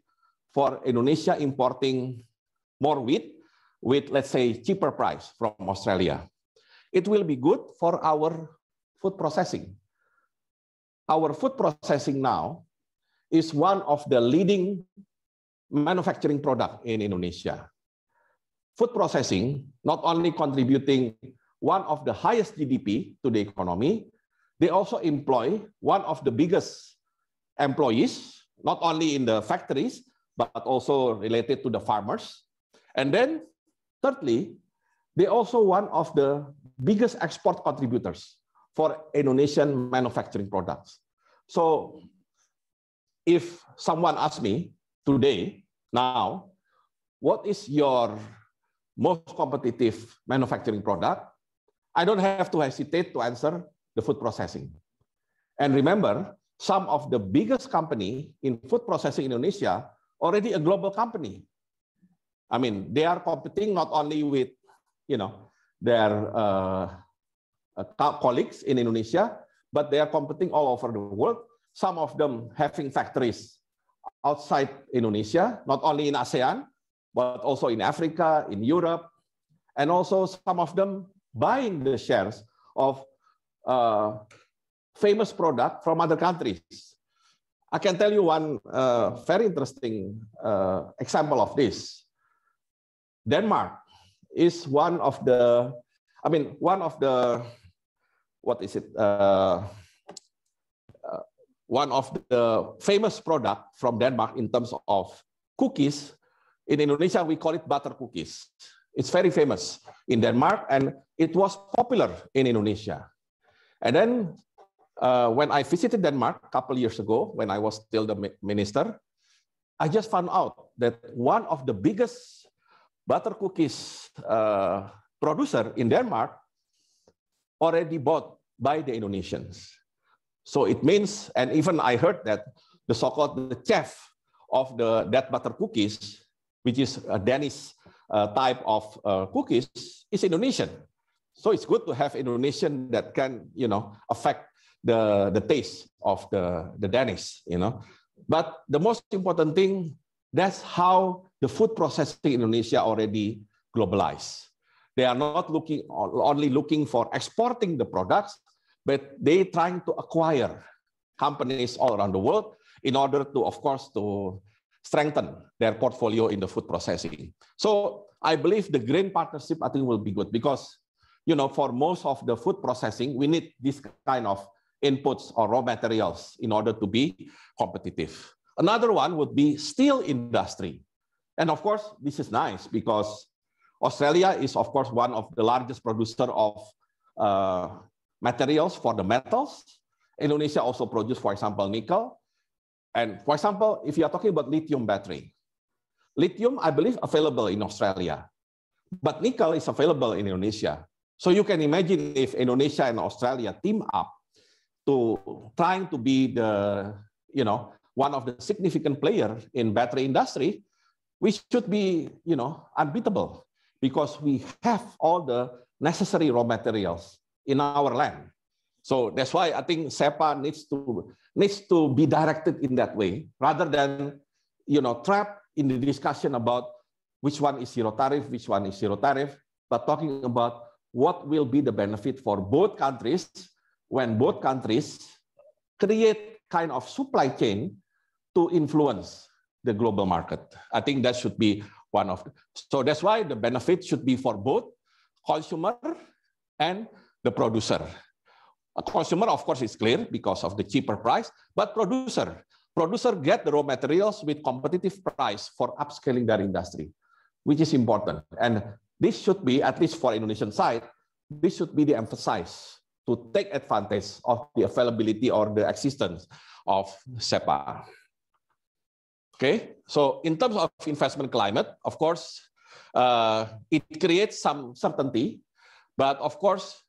for Indonesia importing more wheat with, let's say, cheaper price from Australia? It will be good for our food processing. Our food processing now is one of the leading manufacturing product in Indonesia. Food processing not only contributing one of the highest GDP to the economy, they also employ one of the biggest employees, not only in the factories, but also related to the farmers. And then, thirdly, they also one of the biggest export contributors for Indonesian manufacturing products. So if someone asks me today, now, what is your most competitive manufacturing product? I don't have to hesitate to answer the food processing. And remember, some of the biggest company in food processing in Indonesia already a global company. I mean, they are competing not only with, their colleagues in Indonesia, but they are competing all over the world. Some of them having factories outside Indonesia, not only in ASEAN, but also in Africa, in Europe, and also some of them buying the shares of famous product from other countries. I can tell you one very interesting example of this. Denmark is one of the, one of the famous product from Denmark in terms of cookies. In Indonesia, we call it butter cookies. It's very famous in Denmark, and it was popular in Indonesia. And then when I visited Denmark a couple years ago, when I was still the minister, I just found out that one of the biggest butter cookies producer in Denmark already bought by the Indonesians. So it means, and even I heard that the so-called the chef of that butter cookies, which is a Danish type of cookies, is Indonesian. So it's good to have Indonesian that can, affect the taste of the Danish, But the most important thing, that's how the food processing in Indonesia already globalized. They are not only looking for exporting the products, but they trying to acquire companies all around the world in order to, of course, to strengthen their portfolio in the food processing. So I believe the grain partnership, I think, will be good because, for most of the food processing, we need this kind of inputs or raw materials in order to be competitive. Another one would be steel industry. And of course, this is nice because Australia is, of course, one of the largest producer of materials for the metals. Indonesia also produce, for example, nickel. And for example, if you are talking about lithium battery, lithium, I believe, available in Australia, but nickel is available in Indonesia. So you can imagine if Indonesia and Australia team up to trying to be the, one of the significant players in battery industry, we should be, unbeatable because we have all the necessary raw materials in our land. So that's why I think SEPA needs to be directed in that way rather than, trapped in the discussion about which one is zero tariff, which one is zero tariff, but talking about what will be the benefit for both countries when both countries create kind of supply chain to influence the global market. I think that should be one of so that's why the benefit should be for both consumer and the producer. A consumer, of course, is clear because of the cheaper price, but producer get the raw materials with competitive price for upscaling their industry, which is important. And this should be, at least for Indonesian side, this should be the emphasis to take advantage of the availability or the existence of SEPA. Okay, so in terms of investment climate, of course, it creates some certainty, but of course,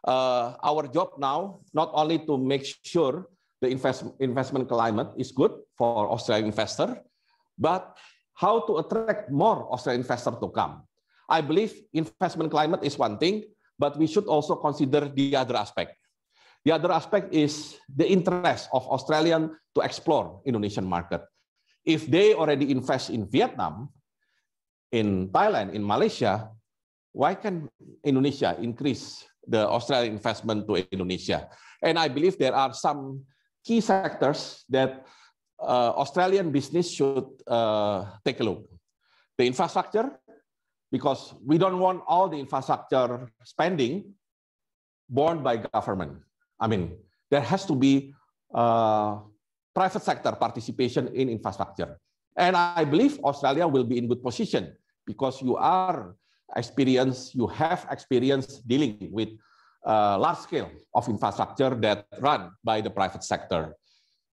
our job now, not only to make sure the investment climate is good for Australian investor, but how to attract more Australian investor to come. I believe investment climate is one thing, but we should also consider the other aspect. The other aspect is the interest of Australian to explore Indonesian market. If they already invest in Vietnam, in Thailand, in Malaysia, why can Indonesia increase the Australian investment to Indonesia? And I believe there are some key sectors that Australian business should take a look. The infrastructure, because we don't want all the infrastructure spending borne by government. I mean, there has to be private sector participation in infrastructure. And I believe Australia will be in good position because you have experience dealing with large scale of infrastructure that run by the private sector.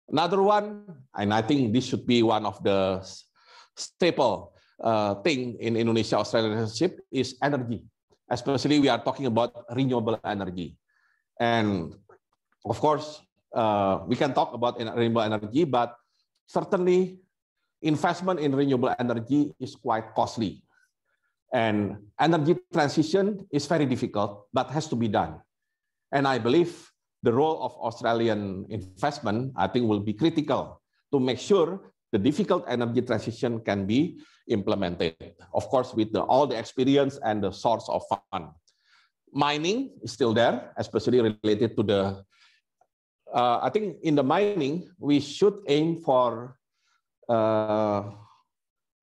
Another one, and I think this should be one of the staple thing in Indonesia-Australia relationship is energy. Especially we are talking about renewable energy. And of course, we can talk about renewable energy, but certainly investment in renewable energy is quite costly. And energy transition is very difficult, but has to be done. And I believe the role of Australian investment, I think, will be critical to make sure the difficult energy transition can be implemented. Of course, with all the experience and the source of fund. Mining is still there, especially related to the, I think in the mining, we should aim for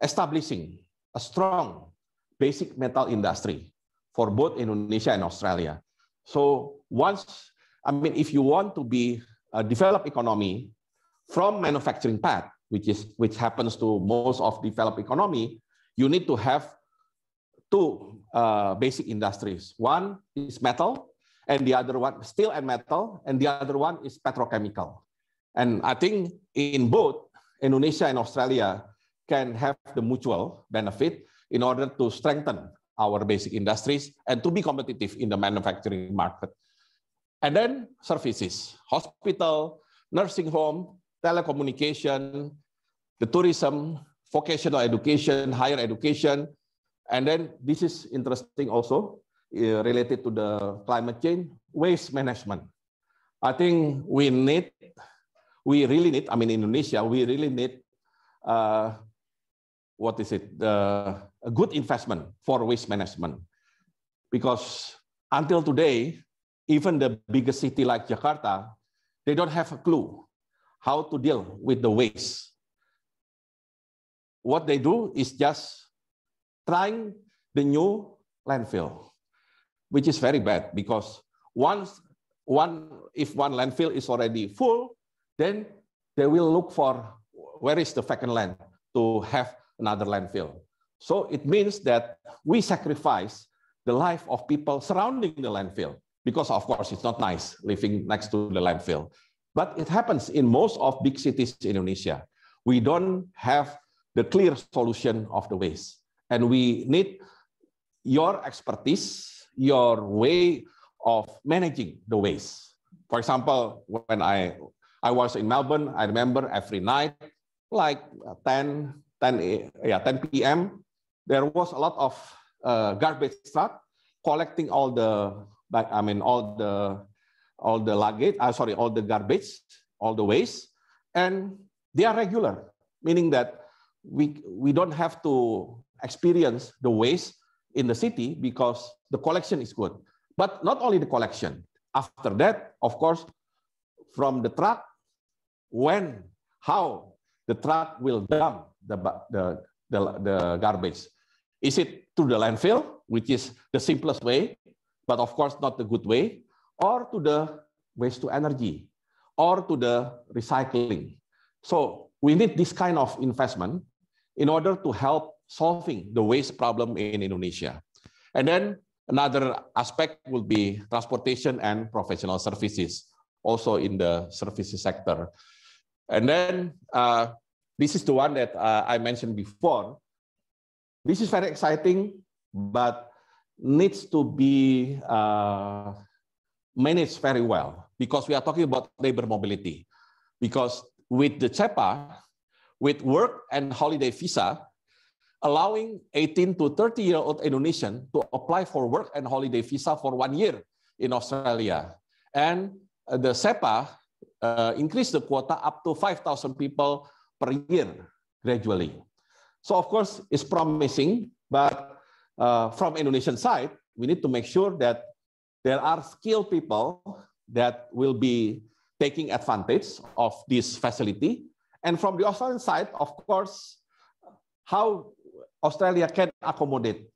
establishing a strong basic metal industry for both Indonesia and Australia. So once, I mean, if you want to be a developed economy from manufacturing path, which happens to most of developed economy, you need to have two basic industries. One is metal, and the other one, steel and metal, and the other one is petrochemical. And I think in both, Indonesia and Australia can have the mutual benefit in order to strengthen our basic industries and to be competitive in the manufacturing market. And then services, hospital, nursing home, telecommunication, the tourism, vocational education, higher education. And then this is interesting also related to the climate change, waste management. I think we really need, I mean, in Indonesia, we really need, a good investment for waste management. Because until today, even the biggest city like Jakarta, they don't have a clue how to deal with the waste. What they do is just trying the new landfill, which is very bad because if one landfill is already full, then they will look for where is the vacant land to have another landfill. So it means that we sacrifice the life of people surrounding the landfill because, of course, it's not nice living next to the landfill. But it happens in most of big cities in Indonesia. We don't have the clear solution of the waste. And we need your expertise, your way of managing the waste. For example, when I was in Melbourne, I remember every night, like 10 p.m., there was a lot of garbage truck collecting all the garbage, all the waste, and they are regular, meaning that we don't have to experience the waste in the city because the collection is good. But not only the collection. After that, of course, from the truck, how the truck will dump the garbage. Is it through the landfill, which is the simplest way, but of course not the good way, or to the waste to energy, or to the recycling. So we need this kind of investment in order to help solving the waste problem in Indonesia. And then another aspect will be transportation and professional services, also in the services sector. And then this is the one that I mentioned before. This is very exciting, but needs to be managed very well because we are talking about labor mobility. Because with the CEPA, with work and holiday visa, allowing 18 to 30-year-old Indonesian to apply for work and holiday visa for 1 year in Australia. And the CEPA increased the quota up to 5,000 people per year gradually. So of course, it's promising, but from Indonesian side, we need to make sure that there are skilled people that will be taking advantage of this facility. And from the Australian side, of course, how Australia can accommodate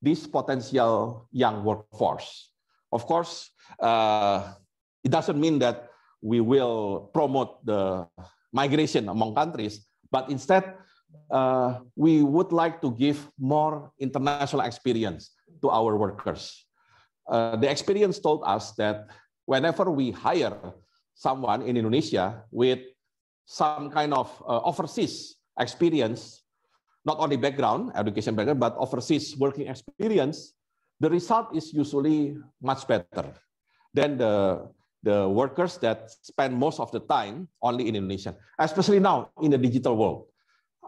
this potential young workforce. Of course, it doesn't mean that we will promote the migration among countries, but instead, we would like to give more international experience to our workers. The experience told us that whenever we hire someone in Indonesia with some kind of overseas experience, not only background, education background, but overseas working experience, the result is usually much better than the workers that spend most of the time only in Indonesia, especially now in the digital world.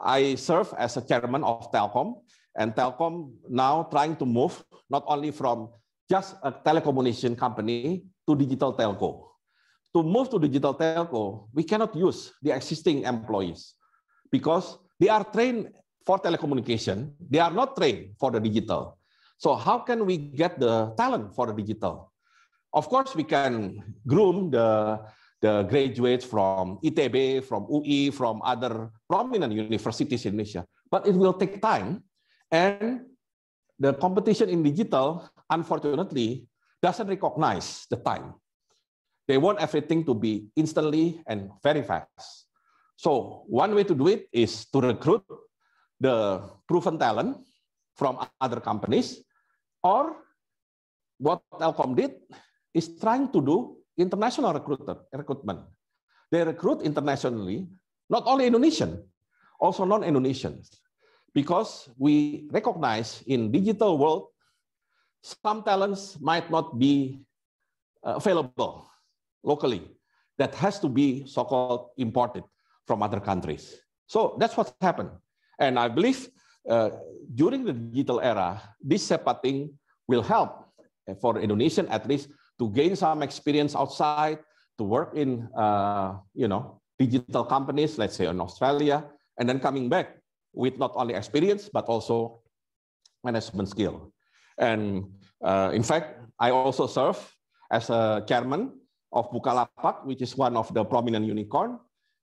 I serve as a chairman of Telkom, and Telkom now trying to move not only from just a telecommunication company to digital telco. to move to digital telco, we cannot use the existing employees because they are trained for telecommunication. They are not trained for the digital. So how can we get the talent for the digital? Of course, we can groom the graduates from ITB, from UI, from other prominent universities in Indonesia, but it will take time. And the competition in digital, unfortunately, doesn't recognize the time. They want everything to be instantly and very fast. So one way to do it is to recruit the proven talent from other companies, or what Telkom did is trying to do international recruitment. They recruit internationally, not only Indonesian, also non-Indonesians, because we recognize in digital world, some talents might not be available locally. That has to be so-called imported from other countries. So that's what happened. And I believe during the digital era, this SEPA will help for Indonesian at least to gain some experience outside, to work in digital companies, let's say in Australia, and then coming back with not only experience, but also management skill. And in fact, I also serve as a chairman of Bukalapak, which is one of the prominent unicorn.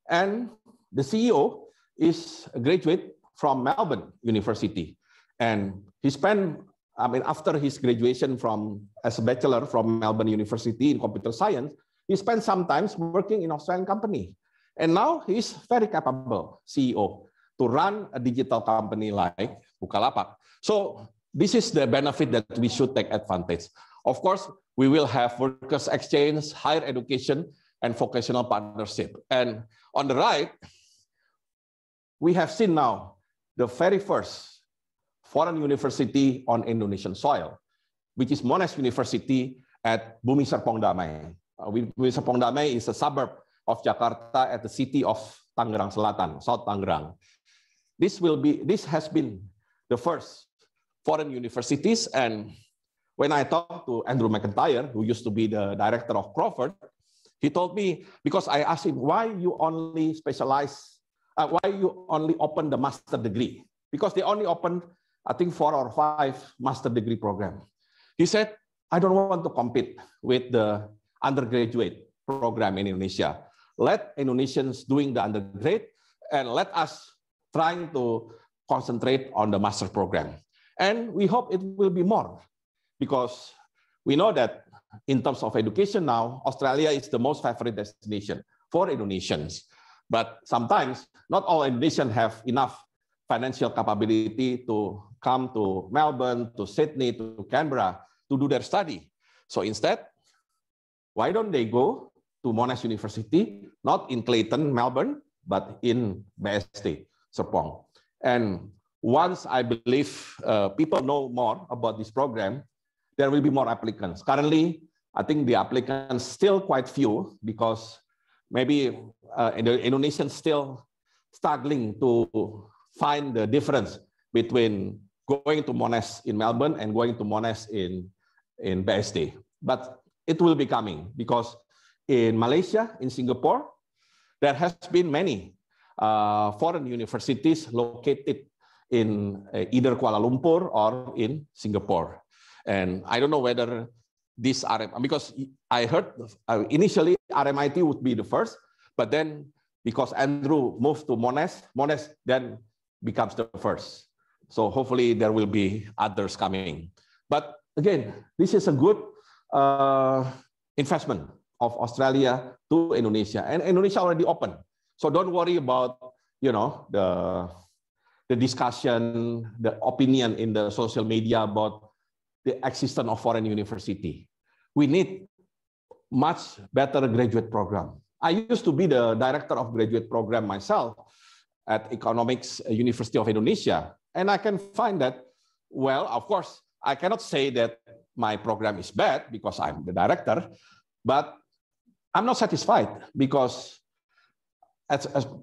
And the CEO is a graduate from Melbourne University. And he spent, after his graduation as a bachelor from Melbourne University in computer science, he spent some time working in Australian company. And now he's very capable CEO to run a digital company like Bukalapak. So this is the benefit that we should take advantage. Of course, we will have workers exchange, higher education, and vocational partnership. And on the right, we have seen now the very first foreign university on Indonesian soil, which is Monash University at Bumi Serpong Damai. Bumi Serpong Damai is a suburb of Jakarta at the city of Tangerang Selatan, South Tangerang. This has been the first foreign universities. And when I talked to Andrew McIntyre, who used to be the director of Crawford, he told me, because I asked him, why you only open the master degree? Because they only opened, I think, 4 or 5 master degree program. He said, I don't want to compete with the undergraduate program in Indonesia. Let Indonesians doing the undergrad and let us trying to concentrate on the master program. And we hope it will be more, because we know that in terms of education now, Australia is the most favorite destination for Indonesians. But sometimes not all Indonesians have enough financial capability to come to Melbourne, to Sydney, to Canberra to do their study. So instead, why don't they go to Monash University, not in Clayton, Melbourne, but in BSD, Serpong. And once I believe people know more about this program, there will be more applicants. Currently, I think the applicants still quite few, because maybe the Indonesians still struggling to find the difference between going to Monash in Melbourne and going to Monash in BSD. But it will be coming, because in Malaysia, in Singapore, there has been many foreign universities located in either Kuala Lumpur or in Singapore. And I don't know whether this because I heard initially RMIT would be the first, but then because Andrew moved to Monash, Monash then becomes the first. So hopefully there will be others coming. But again, this is a good investment of Australia to Indonesia, and Indonesia already open. So don't worry about the discussion, the opinion in the social media about the existence of foreign university. We need much better graduate program. I used to be the director of graduate program myself at Economics University of Indonesia. And I can find that, well, of course, I cannot say that my program is bad because I'm the director, but I'm not satisfied because,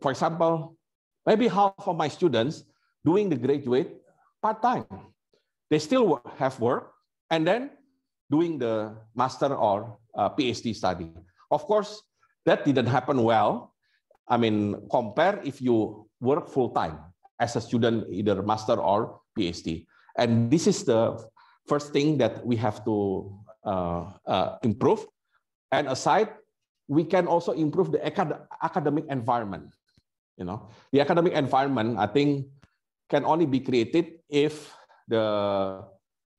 for example, maybe half of my students doing the graduate part-time. They still have work and then doing the master or PhD study. Of course, that didn't happen well. I mean, compare if you work full-time as a student, either master or PhD. And this is the first thing that we have to improve. And aside, we can also improve the academic environment. You know, the academic environment, I think, can only be created if the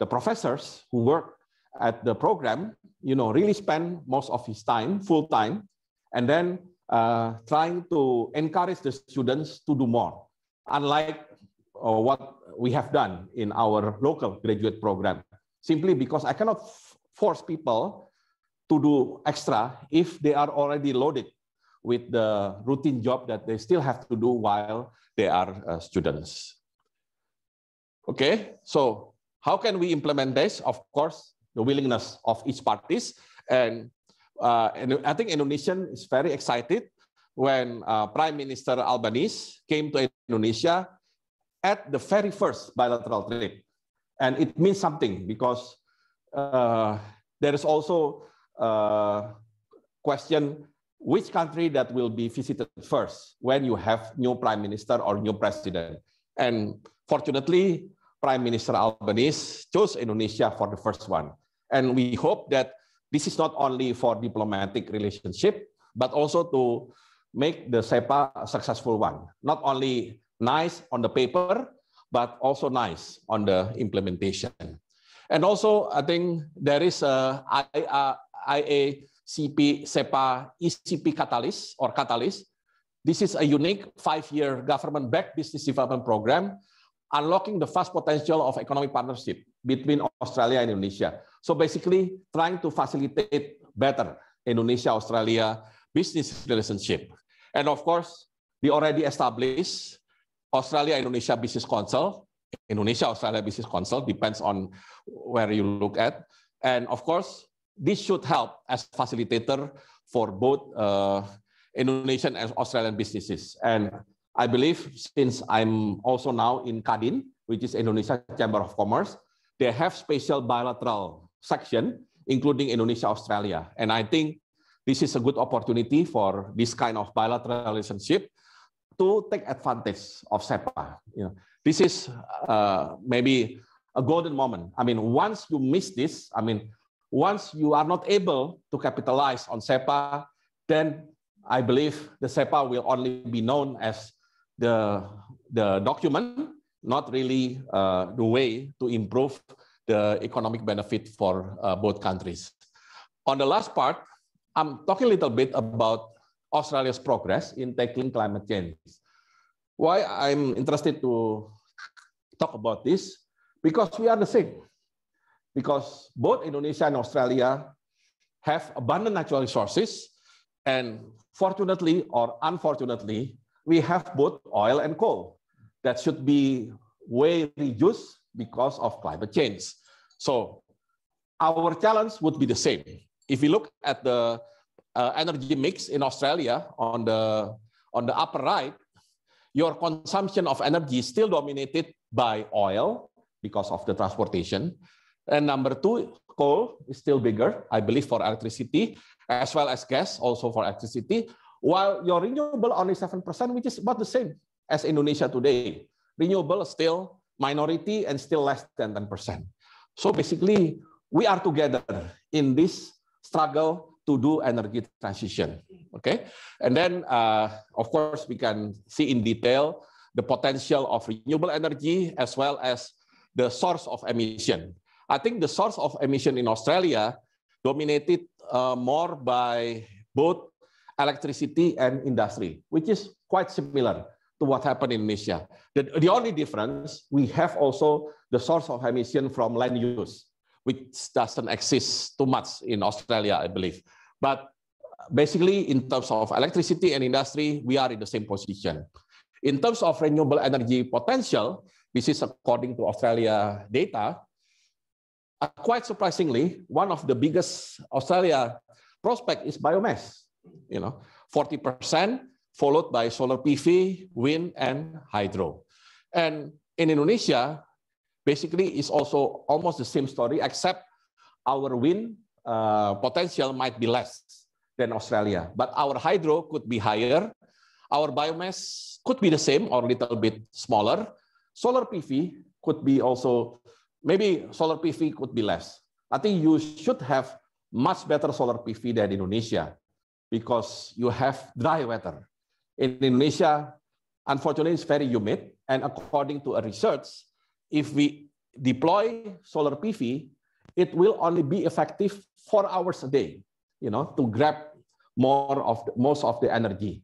professors who work at the program, you know, really spend most of his time, full time, and then trying to encourage the students to do more, unlike what we have done in our local graduate program, simply because I cannot force people to do extra if they are already loaded with the routine job that they still have to do while they are students. Okay, so how can we implement this? Of course, the willingness of each parties. And I think Indonesian is very excited when Prime Minister Albanese came to Indonesia at the very first bilateral trip. And it means something because there is also a question which country that will be visited first when you have new prime minister or new president. And fortunately, Prime Minister Albanese chose Indonesia for the first one. And we hope that this is not only for diplomatic relationship, but also to make the SEPA a successful one. Not only nice on the paper, but also nice on the implementation. And also, I think there is a IACP SEPA ECP Catalyst or Catalyst. This is a unique 5-year government-backed business development program unlocking the vast potential of economic partnership between Australia and Indonesia. So basically trying to facilitate better Indonesia-Australia business relationship. And of course, the already established Australia-Indonesia Business Council, Indonesia-Australia Business Council, depends on where you look at. And of course, this should help as facilitator for both Indonesian and Australian businesses. And I believe since I'm also now in Kadin, which is Indonesia Chamber of Commerce, they have special bilateral section, including Indonesia-Australia. And I think this is a good opportunity for this kind of bilateral relationship to take advantage of SEPA. You know, this is maybe a golden moment. I mean, once you miss this, I mean, once you are not able to capitalize on SEPA, then I believe the SEPA will only be known as the document, not really the way to improve the economic benefit for both countries. On the last part, I'm talking a little bit about Australia's progress in tackling climate change. Why I'm interested to talk about this? Because we are the same. Because both Indonesia and Australia have abundant natural resources, and fortunately or unfortunately, we have both oil and coal that should be way reduced because of climate change. So our challenge would be the same. If we look at the energy mix in Australia on the upper right, your consumption of energy is still dominated by oil because of the transportation. And number two, coal is still bigger, I believe, for electricity, as well as gas, also for electricity, while your renewable only 7%, which is about the same as Indonesia today. Renewable is still minority and still less than 10%. So basically, we are together in this struggle to do energy transition, okay? And then, of course, we can see in detail the potential of renewable energy as well as the source of emission. I think the source of emission in Australia dominated more by both electricity and industry, which is quite similar to what happened in Indonesia. The only difference, we have also the source of emission from land use, which doesn't exist too much in Australia, I believe. But basically, in terms of electricity and industry, we are in the same position. In terms of renewable energy potential, this is according to Australia data, quite surprisingly, one of the biggest Australia prospect is biomass, 40%, followed by solar PV, wind, and hydro. And in Indonesia, basically, it's also almost the same story, except our wind potential might be less than Australia, but our hydro could be higher. Our biomass could be the same or a little bit smaller. Solar PV could be also, maybe solar PV could be less. I think you should have much better solar PV than Indonesia because you have dry weather. In Indonesia, unfortunately, it's very humid. And according to a research, if we deploy solar PV, it will only be effective 4 hours a day, to grab most of the energy.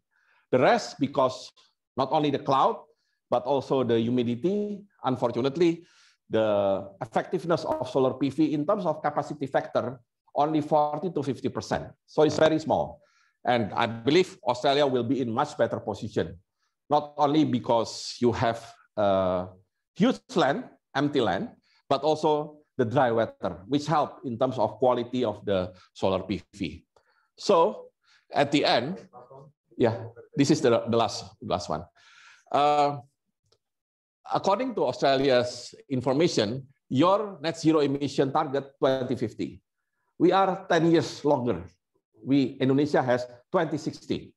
The rest, because not only the cloud, but also the humidity, unfortunately, the effectiveness of solar PV in terms of capacity factor, only 40 to 50%. So it's very small. And I believe Australia will be in much better position, not only because you have huge land, empty land, but also the dry weather, which help in terms of quality of the solar PV. So at the end, yeah, this is the last one. According to Australia's information, your net zero emission target 2050. We are 10 years longer. Indonesia has 2060.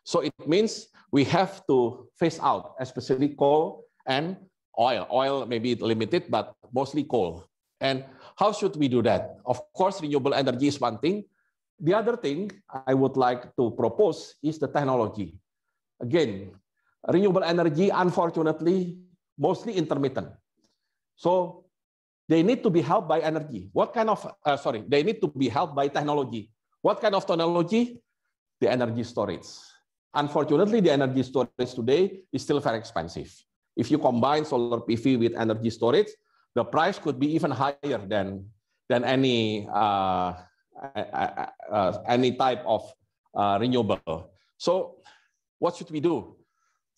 So it means we have to phase out, especially coal and oil. Oil may be limited, but mostly coal. And how should we do that? Of course, renewable energy is one thing. The other thing I would like to propose is the technology. Again, renewable energy, unfortunately, mostly intermittent. So they need to be helped by energy. What kind of, they need to be helped by technology. What kind of technology? The energy storage. Unfortunately, the energy storage today is still very expensive. If you combine solar PV with energy storage, the price could be even higher than any type of renewable. So what should we do?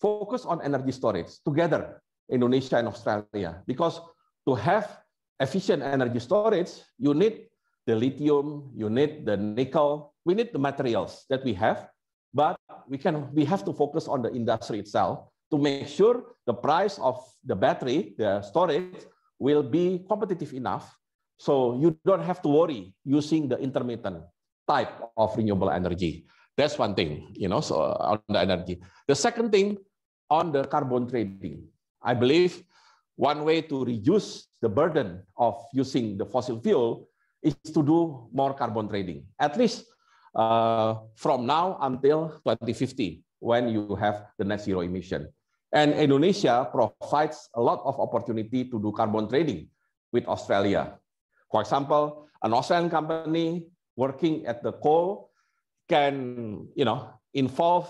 Focus on energy storage together, Indonesia and Australia, because to have efficient energy storage, you need the lithium, you need the nickel, we need the materials that we have, but we have to focus on the industry itself to make sure the price of the battery, the storage, will be competitive enough so you don't have to worry using the intermittent type of renewable energy. That's one thing, so on the energy. The second thing, on the carbon trading. I believe one way to reduce the burden of using the fossil fuel is to do more carbon trading, at least from now until 2050, when you have the net zero emission. And Indonesia provides a lot of opportunity to do carbon trading with Australia. For example, an Australian company working at the coal can, involve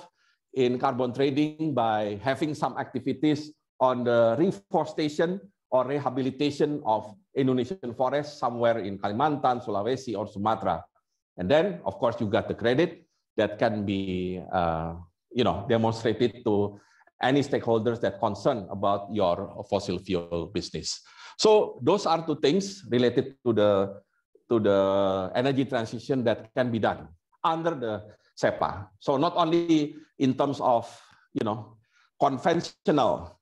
in carbon trading by having some activities on the reforestation or rehabilitation of Indonesian forests somewhere in Kalimantan, Sulawesi, or Sumatra. And then, of course, you got the credit that can be, demonstrated to any stakeholders that concern about your fossil fuel business. So those are two things related to the energy transition that can be done under the SEPA. So not only in terms of, conventional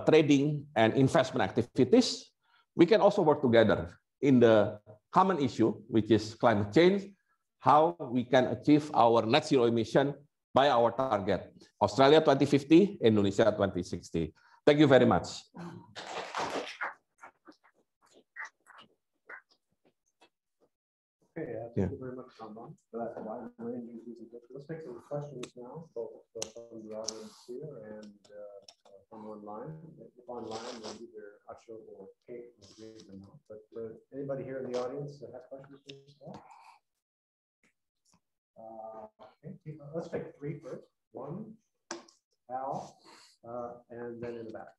trading and investment activities, we can also work together in the common issue, which is climate change, how we can achieve our net zero emission by our target. Australia 2050, Indonesia 2060. Thank you very much. Okay, thank you very much, Bambang, for that wide range of presentations. Let's take some questions now, both from the audience here and from online. If online, we'll either Acho or Kate will read them out. But anybody here in the audience that have questions for us? Okay, let's take three first. One, Al, and then in the back.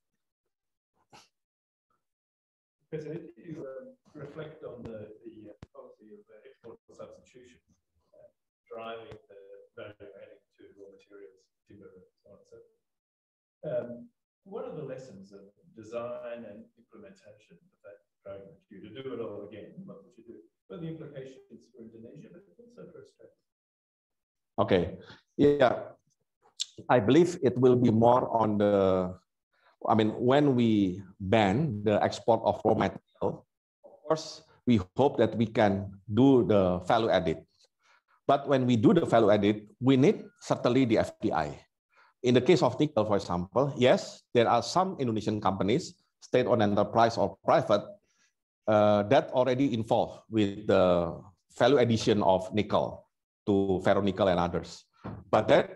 President, you reflect on the policy of export substitution, driving the value adding to raw materials, timber, so on and so forth. What are the lessons of design and implementation of that program? To do it all again, what would you do? What are the implications for Indonesia, but also for Australia? Okay, yeah, I believe it will be more on the, when we ban the export of raw material, of course, we hope that we can do the value added. But when we do the value added, we need certainly the FDI. In the case of nickel, for example, yes, there are some Indonesian companies, state-owned enterprise or private, that already involved with the value addition of nickel to ferronickel and others. But then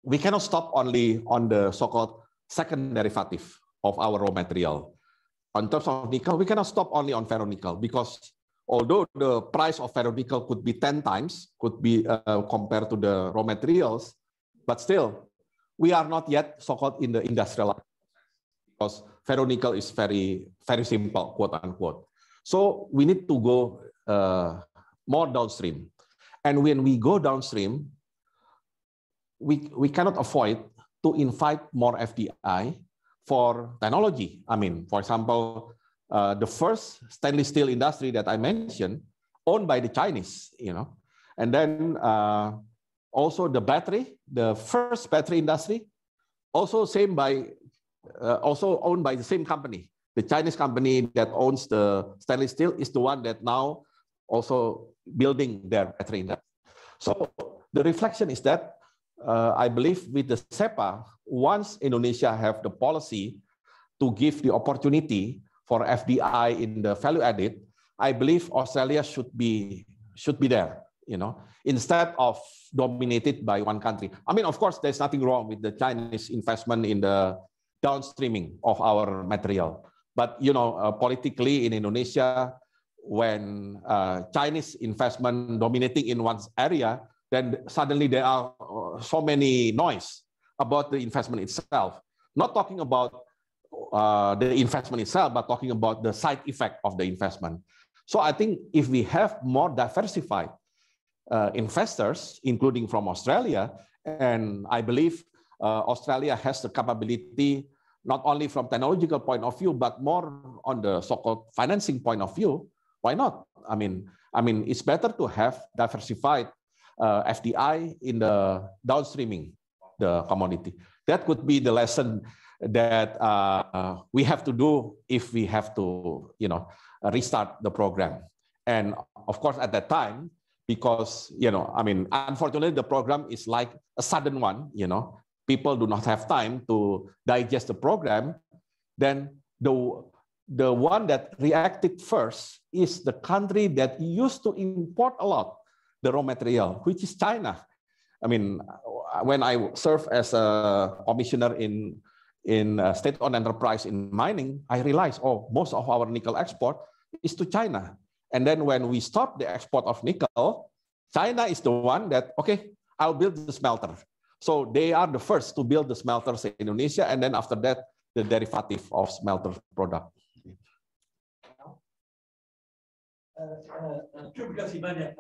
we cannot stop only on the so-called second derivative of our raw material. In terms of nickel, we cannot stop only on ferronickel, because although the price of ferronickel could be 10 times, could be compared to the raw materials, but still, we are not yet so-called in the industrial, because ferronickel is very, very simple, quote unquote. So we need to go more downstream. And when we go downstream, we cannot avoid to invite more FDI for technology. I mean, for example, the first stainless steel industry that I mentioned, owned by the Chinese, and then also the battery, the first battery industry, also also owned by the same company. The Chinese company that owns the stainless steel is the one that now also building their battery industry. So the reflection is that I believe with the SEPA, once Indonesia have the policy to give the opportunity for FDI in the value added, I believe Australia should be there, instead of dominated by one country. I mean, of course, there's nothing wrong with the Chinese investment in the downstreaming of our material. But, politically in Indonesia, when Chinese investment dominating in one area, then suddenly there are so many noise about the investment itself. Not talking about the investment itself, but talking about the side effect of the investment. So I think if we have more diversified investors, including from Australia, and I believe Australia has the capability, not only from technological point of view, but more on the so-called financing point of view, why not? I mean, it's better to have diversified FDI in the downstreaming the commodity. That could be the lesson that we have to do if we have to, restart the program. And of course, at that time, because, unfortunately, the program is like a sudden one, people do not have time to digest the program, then the one that reacted first is the country that used to import a lot the raw material, which is China. I mean, when I served as a commissioner in state-owned enterprise in mining, I realized, most of our nickel export is to China. And then when we stopped the export of nickel, China is the one that, okay, I'll build the smelter. So they are the first to build the smelters in Indonesia, and then after that, the derivative of smelter product. Terima kasih banyak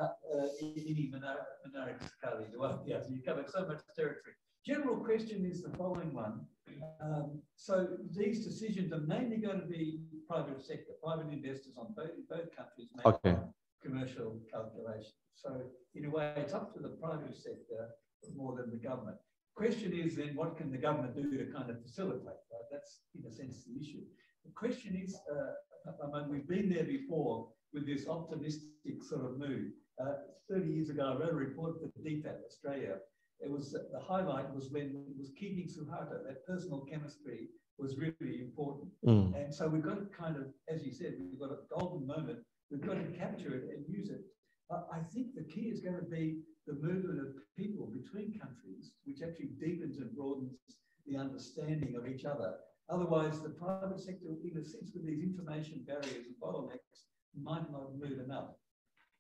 ini menarik sekali. Luar biasa. You covered so much territory. General question is the following one. So these decisions are mainly going to be private sector, private investors on both countries make commercial calculations. So in a way, it's up to the private sector more than the government. Question is then, what can the government do to kind of facilitate? Right? That's in a sense the issue. The question is, we've been there before with this optimistic sort of mood. 30 years ago, I wrote a report for DFAT Australia. It was the highlight was when it was keeping Suharto, that personal chemistry was really important. And so we've got to kind of, as you said, we've got a golden moment. We've got to capture it and use it. I think the key is going to be the movement of people between countries, which actually deepens and broadens the understanding of each other. Otherwise, the private sector, in a sense, with these information barriers and bottlenecks, might not move enough.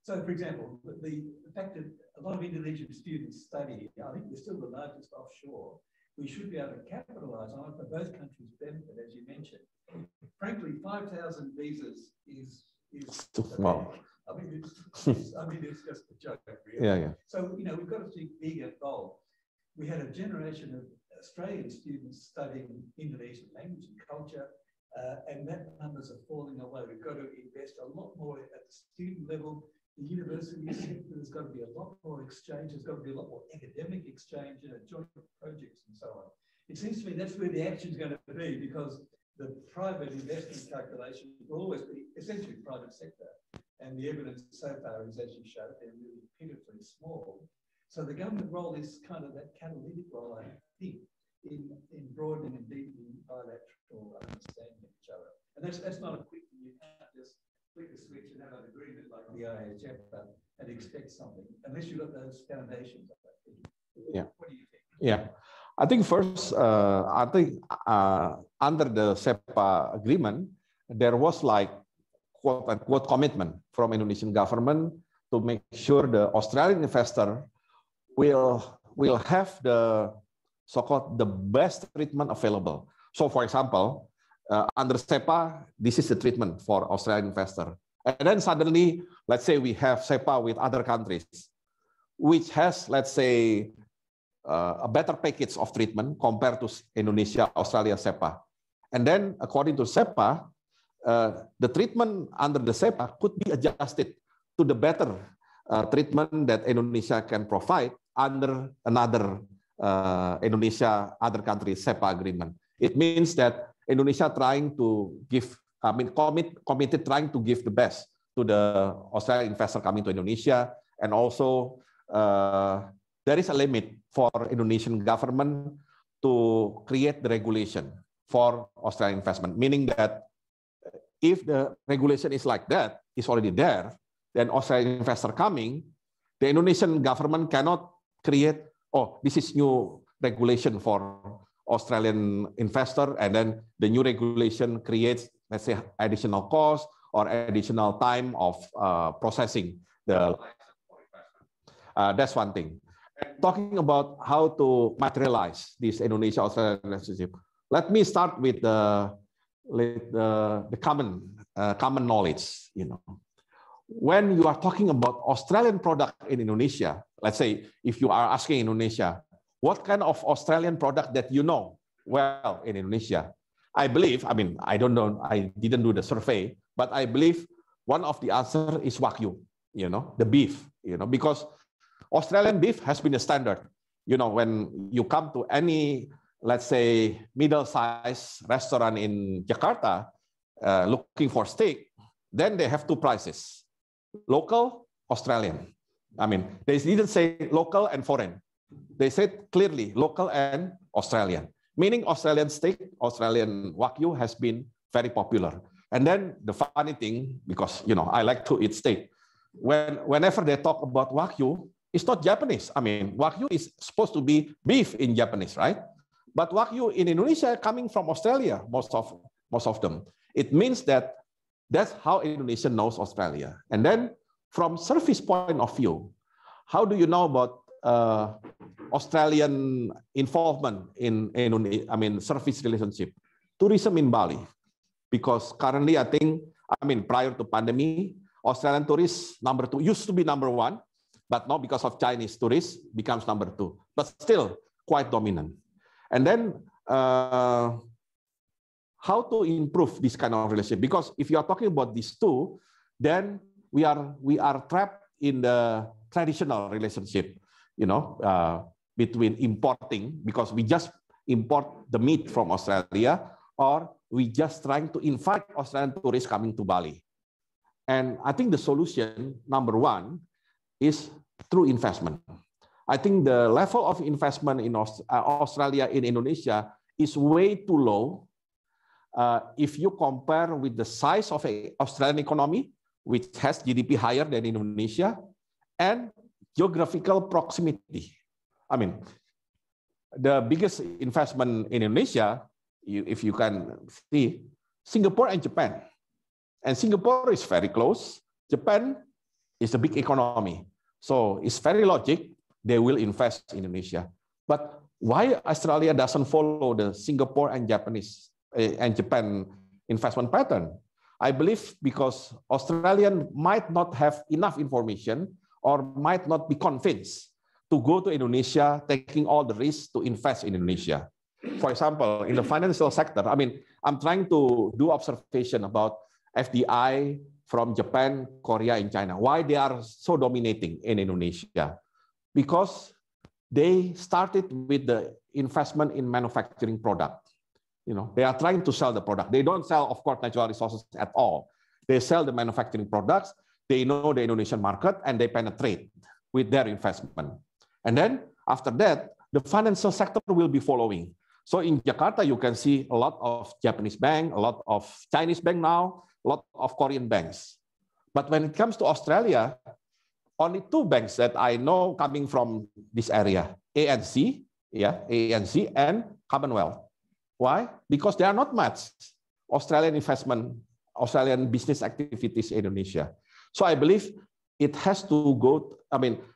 So, for example, the fact that a lot of Indonesian students study, I think they're still the largest offshore. We should be able to capitalise on it for both countries' benefit, as you mentioned. Frankly, 5,000 visas is wow. I mean, it's just a joke, really. Yeah. So, we've got to think big and bold. We had a generation of Australian students studying Indonesian language and culture, and that numbers are falling away. We've got to invest a lot more at the student level. The university sector, there's got to be a lot more exchange. There's got to be a lot more academic exchange, joint projects and so on. It seems to me that's where the action is going to be, because the private investment calculation will always be essentially private sector. And the evidence so far is, as you showed, they're really pitifully small. So the government role is kind of that catalytic role, I think, in broadening and deepening bilateral understanding of each other. And that's not a quick thing. You can't just flick a switch and have an agreement like the IHF and expect something, unless you've got those foundations. I think. Yeah. What do you think? Yeah. I think first, under the SEPA agreement, there was like quote unquote commitment from Indonesian government to make sure the Australian investor will have the so-called the best treatment available. So for example, under SEPA, this is the treatment for Australian investor. And then suddenly, let's say we have SEPA with other countries, which has, let's say, a better package of treatment compared to Indonesia, Australia, SEPA. And then according to SEPA, the treatment under the SEPA could be adjusted to the better treatment that Indonesia can provide under another Indonesia, other countries SEPA agreement. It means that Indonesia trying to give, committed trying to give the best to the Australian investor coming to Indonesia, and also there is a limit for Indonesian government to create the regulation for Australian investment, meaning that if the regulation is like that, is already there, then Australian investor coming, the Indonesian government cannot create, oh, this is new regulation for Australian investor, and then the new regulation creates, let's say, additional cost or additional time of processing the. That's one thing. And talking about how to materialize this Indonesia-Australia relationship, let me start with the common knowledge. You know, when you are talking about Australian product in Indonesia, let's say if you are asking Indonesia, what kind of Australian product that you know well in Indonesia? I believe, I mean, I don't know, I didn't do the survey, but I believe one of the answer is Wagyu, you know, the beef, you know, because Australian beef has been a standard. You know, when you come to any, let's say, middle-sized restaurant in Jakarta looking for steak, then they have two prices, local, Australian. I mean, they didn't say local and foreign. They said clearly local and Australian, meaning Australian steak, Australian Wagyu has been very popular. And then the funny thing, because, you know, I like to eat steak, whenever they talk about Wagyu, it's not Japanese. I mean, Wagyu is supposed to be beef in Japanese, right? But Wagyu in Indonesia coming from Australia, most of them. It means that that's how Indonesia knows Australia. And then from service point of view, how do you know about Australian involvement in service relationship? Tourism in Bali. Because currently, I think, prior to pandemic, Australian tourists, number 2, used to be number 1, but now because of Chinese tourists, becomes number 2, but still quite dominant. And then how to improve this kind of relationship? Because if you are talking about these two, then we are trapped in the traditional relationship, you know, between importing, because we just import the meat from Australia, or we just trying to invite Australian tourists coming to Bali. And I think the solution, number 1, is through investment. I think the level of investment in Australia in Indonesia is way too low if you compare with the size of the Australian economy, which has GDP higher than Indonesia, and geographical proximity. I mean, the biggest investment in Indonesia, if you can see, Singapore and Japan. And Singapore is very close. Japan is a big economy. So it's very logic they will invest in Indonesia. But why Australia doesn't follow the Singapore and Japanese and Japan investment pattern? I believe because Australian might not have enough information or might not be convinced to go to Indonesia, taking all the risks to invest in Indonesia. For example, in the financial sector, I'm trying to do observation about FDI from Japan, Korea, and China. Why they are so dominating in Indonesia? Because they started with the investment in manufacturing product. You know, they are trying to sell the product. They don't sell, of course, natural resources at all. They sell the manufacturing products. They know the Indonesian market and they penetrate. with their investment. And then after that, the financial sector will be following. So in Jakarta, you can see a lot of Japanese bank, a lot of Chinese bank now, a lot of Korean banks. But when it comes to Australia, only 2 banks that I know coming from this area, ANC, ANC and Commonwealth. Why? Because there are not much Australian investment, Australian business activities in Indonesia. So I believe it has to go,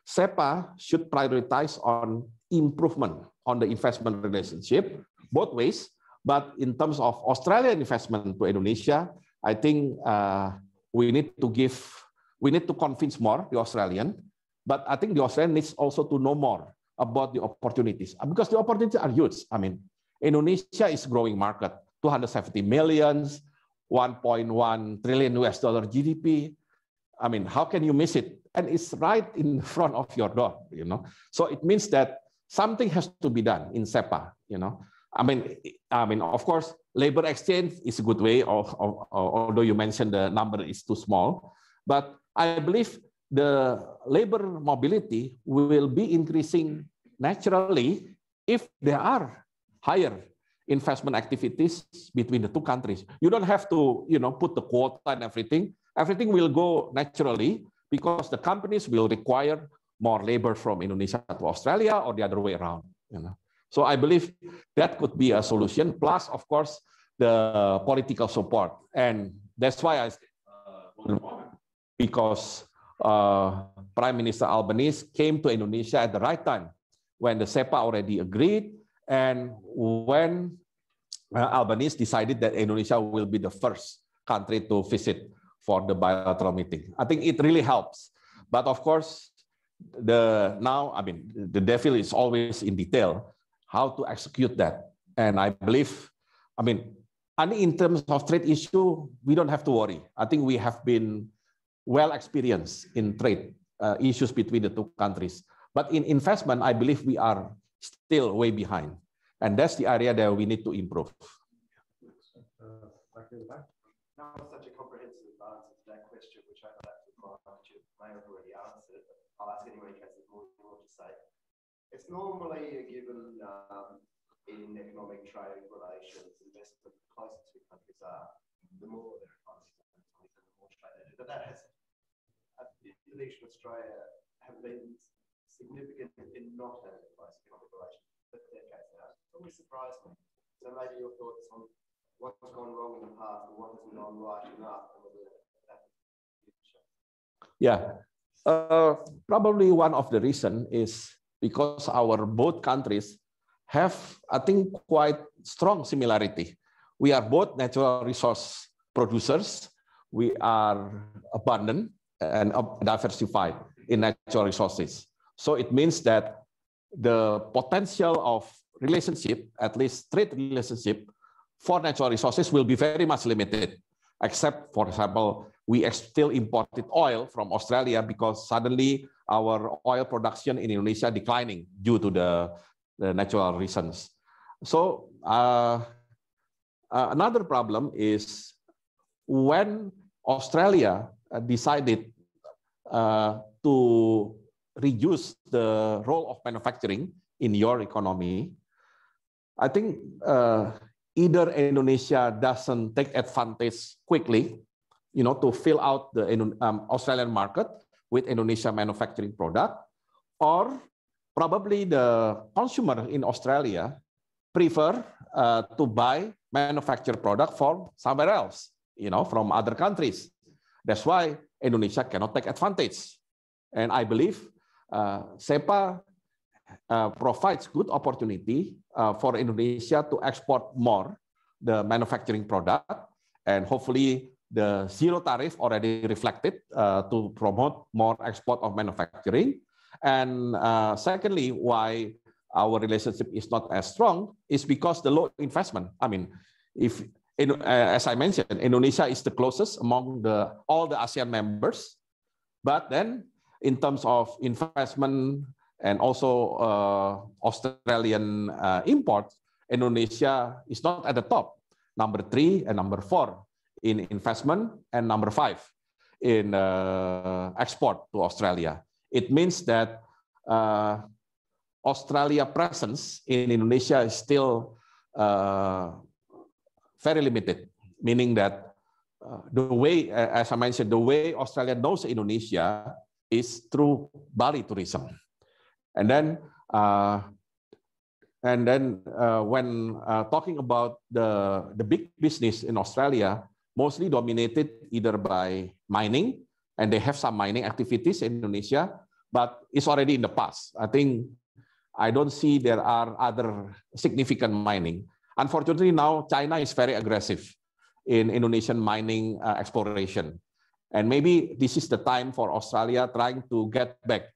SEPA should prioritize on improvement on the investment relationship, both ways. But in terms of Australian investment to Indonesia, I think we need to convince more the Australian, but I think the Australian needs also to know more about the opportunities, because the opportunities are huge. Indonesia is a growing market, 270 millions, $1.1 trillion GDP. How can you miss it? And it's right in front of your door, So it means that something has to be done in SEPA, Of course, labor exchange is a good way, although you mentioned the number is too small. But I believe the labor mobility will be increasing naturally if there are higher investment activities between the 2 countries. You don't have to, put the quota and everything. Everything will go naturally because the companies will require more labor from Indonesia to Australia or the other way around. So I believe that could be a solution. Plus, of course, the political support, and that's why I because Prime Minister Albanese came to Indonesia at the right time when the SEPA already agreed, and when Albanese decided that Indonesia will be the first country to visit for the bilateral meeting. I think it really helps. But of course, the devil is always in detail, how to execute that. And I believe, in terms of trade issue, we don't have to worry. I think we have been well experienced in trade issues between the 2 countries. But in investment, I believe we are still way behind. And that's the area that we need to improve. Now, such a comprehensive answer to that question, which I thought you may have already answered, but I'll ask anyway in case there's more you want to say. It's normally a given in economic trade relations, investment, the closer 2 countries are, the more their economies are, and the more trade they do. But that has, Indonesia and Australia have been significant in not having close economic relations for decades now. It's always surprised me. So maybe your thoughts on what's gone wrong in the past and what hasn't gone right enough, and whether that future. Yeah, probably one of the reasons is because our both countries have, I think, quite strong similarity. We are both natural resource producers. We are abundant and diversified in natural resources. So it means that the potential of relationship, at least trade relationship, for natural resources will be very much limited, except, for example, we still imported oil from Australia because suddenly our oil production in Indonesia declining due to the natural reasons. So another problem is when Australia decided to reduce the role of manufacturing in your economy, I think either Indonesia doesn't take advantage quickly, to fill out the Australian market with Indonesia manufacturing product, or probably the consumer in Australia prefer to buy manufactured product from somewhere else, from other countries. That's why Indonesia cannot take advantage. And I believe SEPA provides good opportunity for Indonesia to export more the manufacturing product, and hopefully the zero tariff already reflected to promote more export of manufacturing. And secondly, why our relationship is not as strong is because the low investment. As I mentioned, Indonesia is the closest among all the ASEAN members, but then in terms of investment and also Australian imports, Indonesia is not at the top, number 3 and number 4 in investment, and number 5 in export to Australia. it means that Australia presence in Indonesia is still very limited, meaning that the way, as I mentioned, the way Australia knows Indonesia is through Bali tourism. And then when talking about the big business in Australia, mostly dominated either by mining, and they have some mining activities in Indonesia, but it's already in the past. I don't see there are other significant mining. Unfortunately, now China is very aggressive in Indonesian mining exploration. And maybe this is the time for Australia trying to get back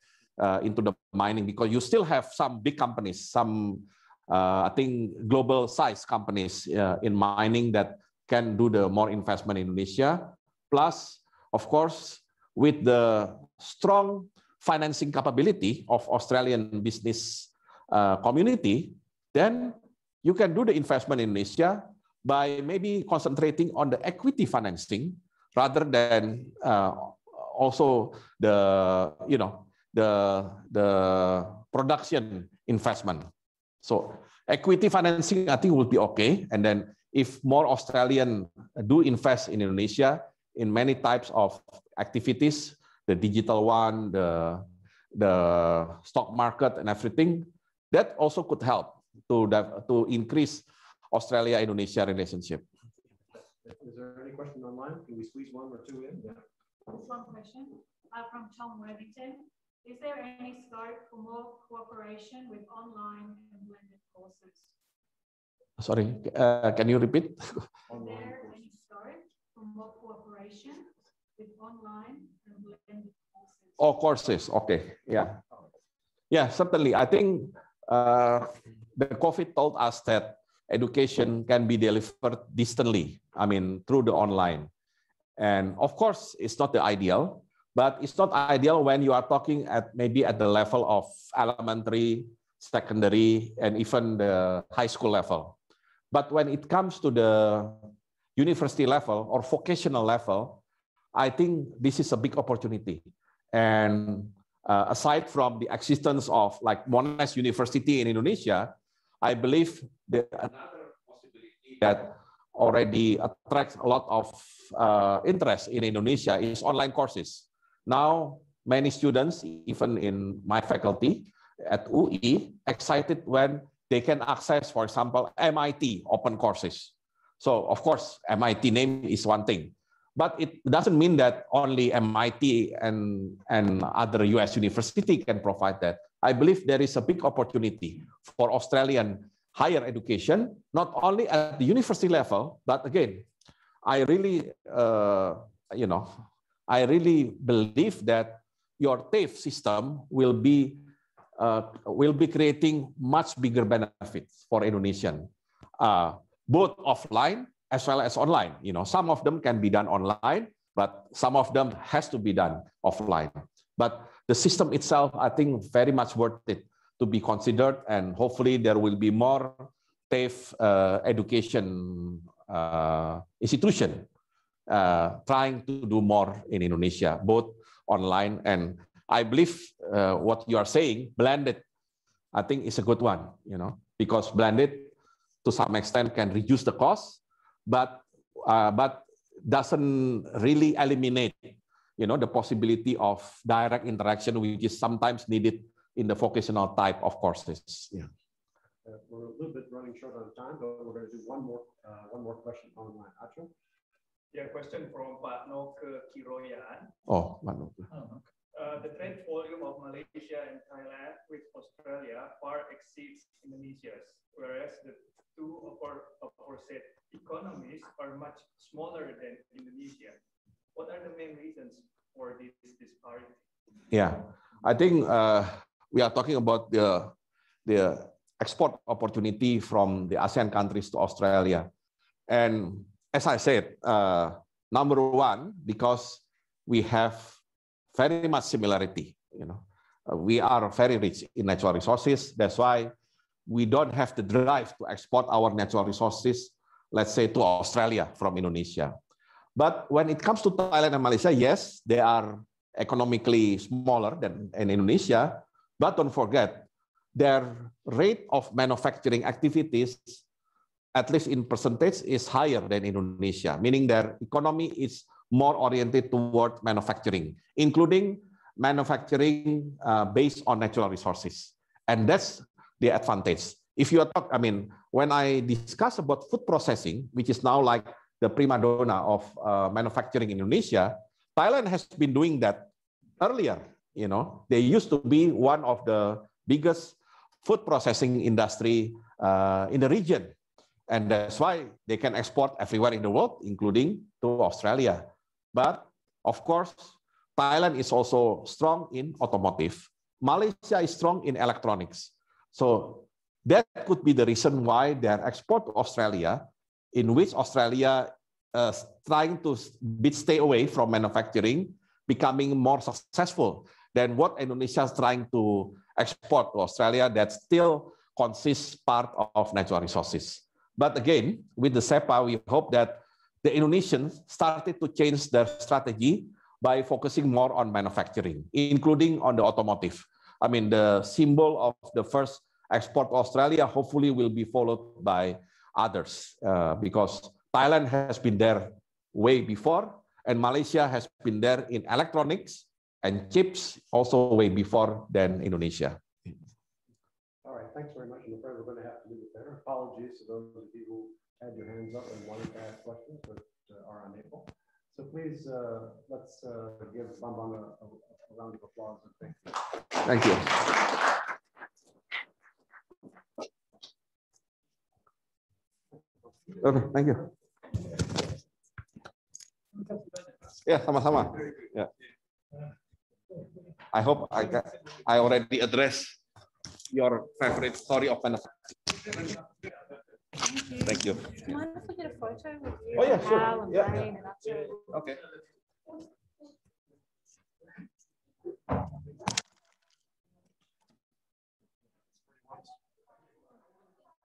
into the mining, because you still have some big companies, some I think global size companies in mining that can do the more investment in Indonesia. Plus, of course, with the strong financing capability of Australian business community, then you can do the investment in Indonesia by maybe concentrating on the equity financing rather than also the production investment. So equity financing, I think, will be okay. And then if more Australian do invest in Indonesia in many types of activities, the digital one, the stock market and everything, that also could help to increase Australia-Indonesia relationship. Is there any question online? Can we squeeze one or two in? Yeah. Just one question from Tom Worthington. Is there any scope for more cooperation with online and blended courses? Sorry, can you repeat? Is there any scope for more cooperation with online and blended courses? Oh, courses. Okay. Yeah. Yeah, certainly. I think the COVID told us that education can be delivered distantly, I mean, through the online. And of course, it's not the ideal, but it's not ideal when you are talking at maybe at the level of elementary, secondary, and even the high school level. But when it comes to the university level or vocational level, I think this is a big opportunity. And aside from the existence of like Monash University in Indonesia, I believe that another possibility that already attracts a lot of interest in Indonesia is online courses. Now, many students, even in my faculty at UI, excited when they can access, for example, MIT open courses. So, of course, MIT name is one thing, but it doesn't mean that only MIT and other US university can provide that. I believe there is a big opportunity for Australian higher education, not only at the university level, but again, I really believe that your TAFE system will be creating much bigger benefits for Indonesian, both offline as well as online. Some of them can be done online, but some of them has to be done offline. But the system itself, I think, very much worth it to be considered, and hopefully there will be more TAFE education institution trying to do more in Indonesia, both online and I believe what you are saying, blended, I think is a good one, because blended to some extent can reduce the cost, but doesn't really eliminate, the possibility of direct interaction, which is sometimes needed in the vocational type of courses. Yeah. We're a little bit running short on time, but we're going to do one more question online. Acho? Yeah, question from Pak Noke Kiroyan. Oh, Pak Noke. The trade volume of Malaysia and Thailand with Australia far exceeds Indonesia's, whereas the two aforesaid economies are much smaller than Indonesia. What are the main reasons for this disparity? Yeah, I think we are talking about the export opportunity from the ASEAN countries to Australia. And as I said, number one, because we have very much similarity. We are very rich in natural resources. That's why we don't have the drive to export our natural resources, let's say, to Australia from Indonesia. But when it comes to Thailand and Malaysia, yes, they are economically smaller than in Indonesia, but don't forget, their rate of manufacturing activities, at least in percentage, is higher than Indonesia, meaning their economy is more oriented toward manufacturing, including manufacturing based on natural resources. And that's the advantage. If you talk, I mean, when I discuss about food processing, which is now like the prima donna of manufacturing in Indonesia, Thailand has been doing that earlier. You know, they used to be one of the biggest food processing industry in the region. And that's why they can export everywhere in the world, including to Australia. But of course, Thailand is also strong in automotive. Malaysia is strong in electronics. So that could be the reason why their export to Australia, in which Australia is trying to stay away from manufacturing, becoming more successful than what Indonesia is trying to export to Australia that still consists part of natural resources. But again, with the CEPA, we hope that the Indonesians started to change their strategy by focusing more on manufacturing, including on the automotive. I mean, the symbol of the first export to Australia hopefully will be followed by others because Thailand has been there way before, and Malaysia has been there in electronics and chips also way before than Indonesia. All right, thanks very much. I'm afraid we're going to have to leave it there. Apologies to those of you who had your hands up and wanted to ask questions but are unable. So please, let's give Bambang a round of applause and thank you. Thank you. Okay, thank you. Yeah, sama-sama. Yeah. I hope I already addressed your favorite story of manufacturing. Thank you. Mind if we get a photo with you? Oh, yeah, sure. Hal and Yeah. Wayne and Archie? Okay.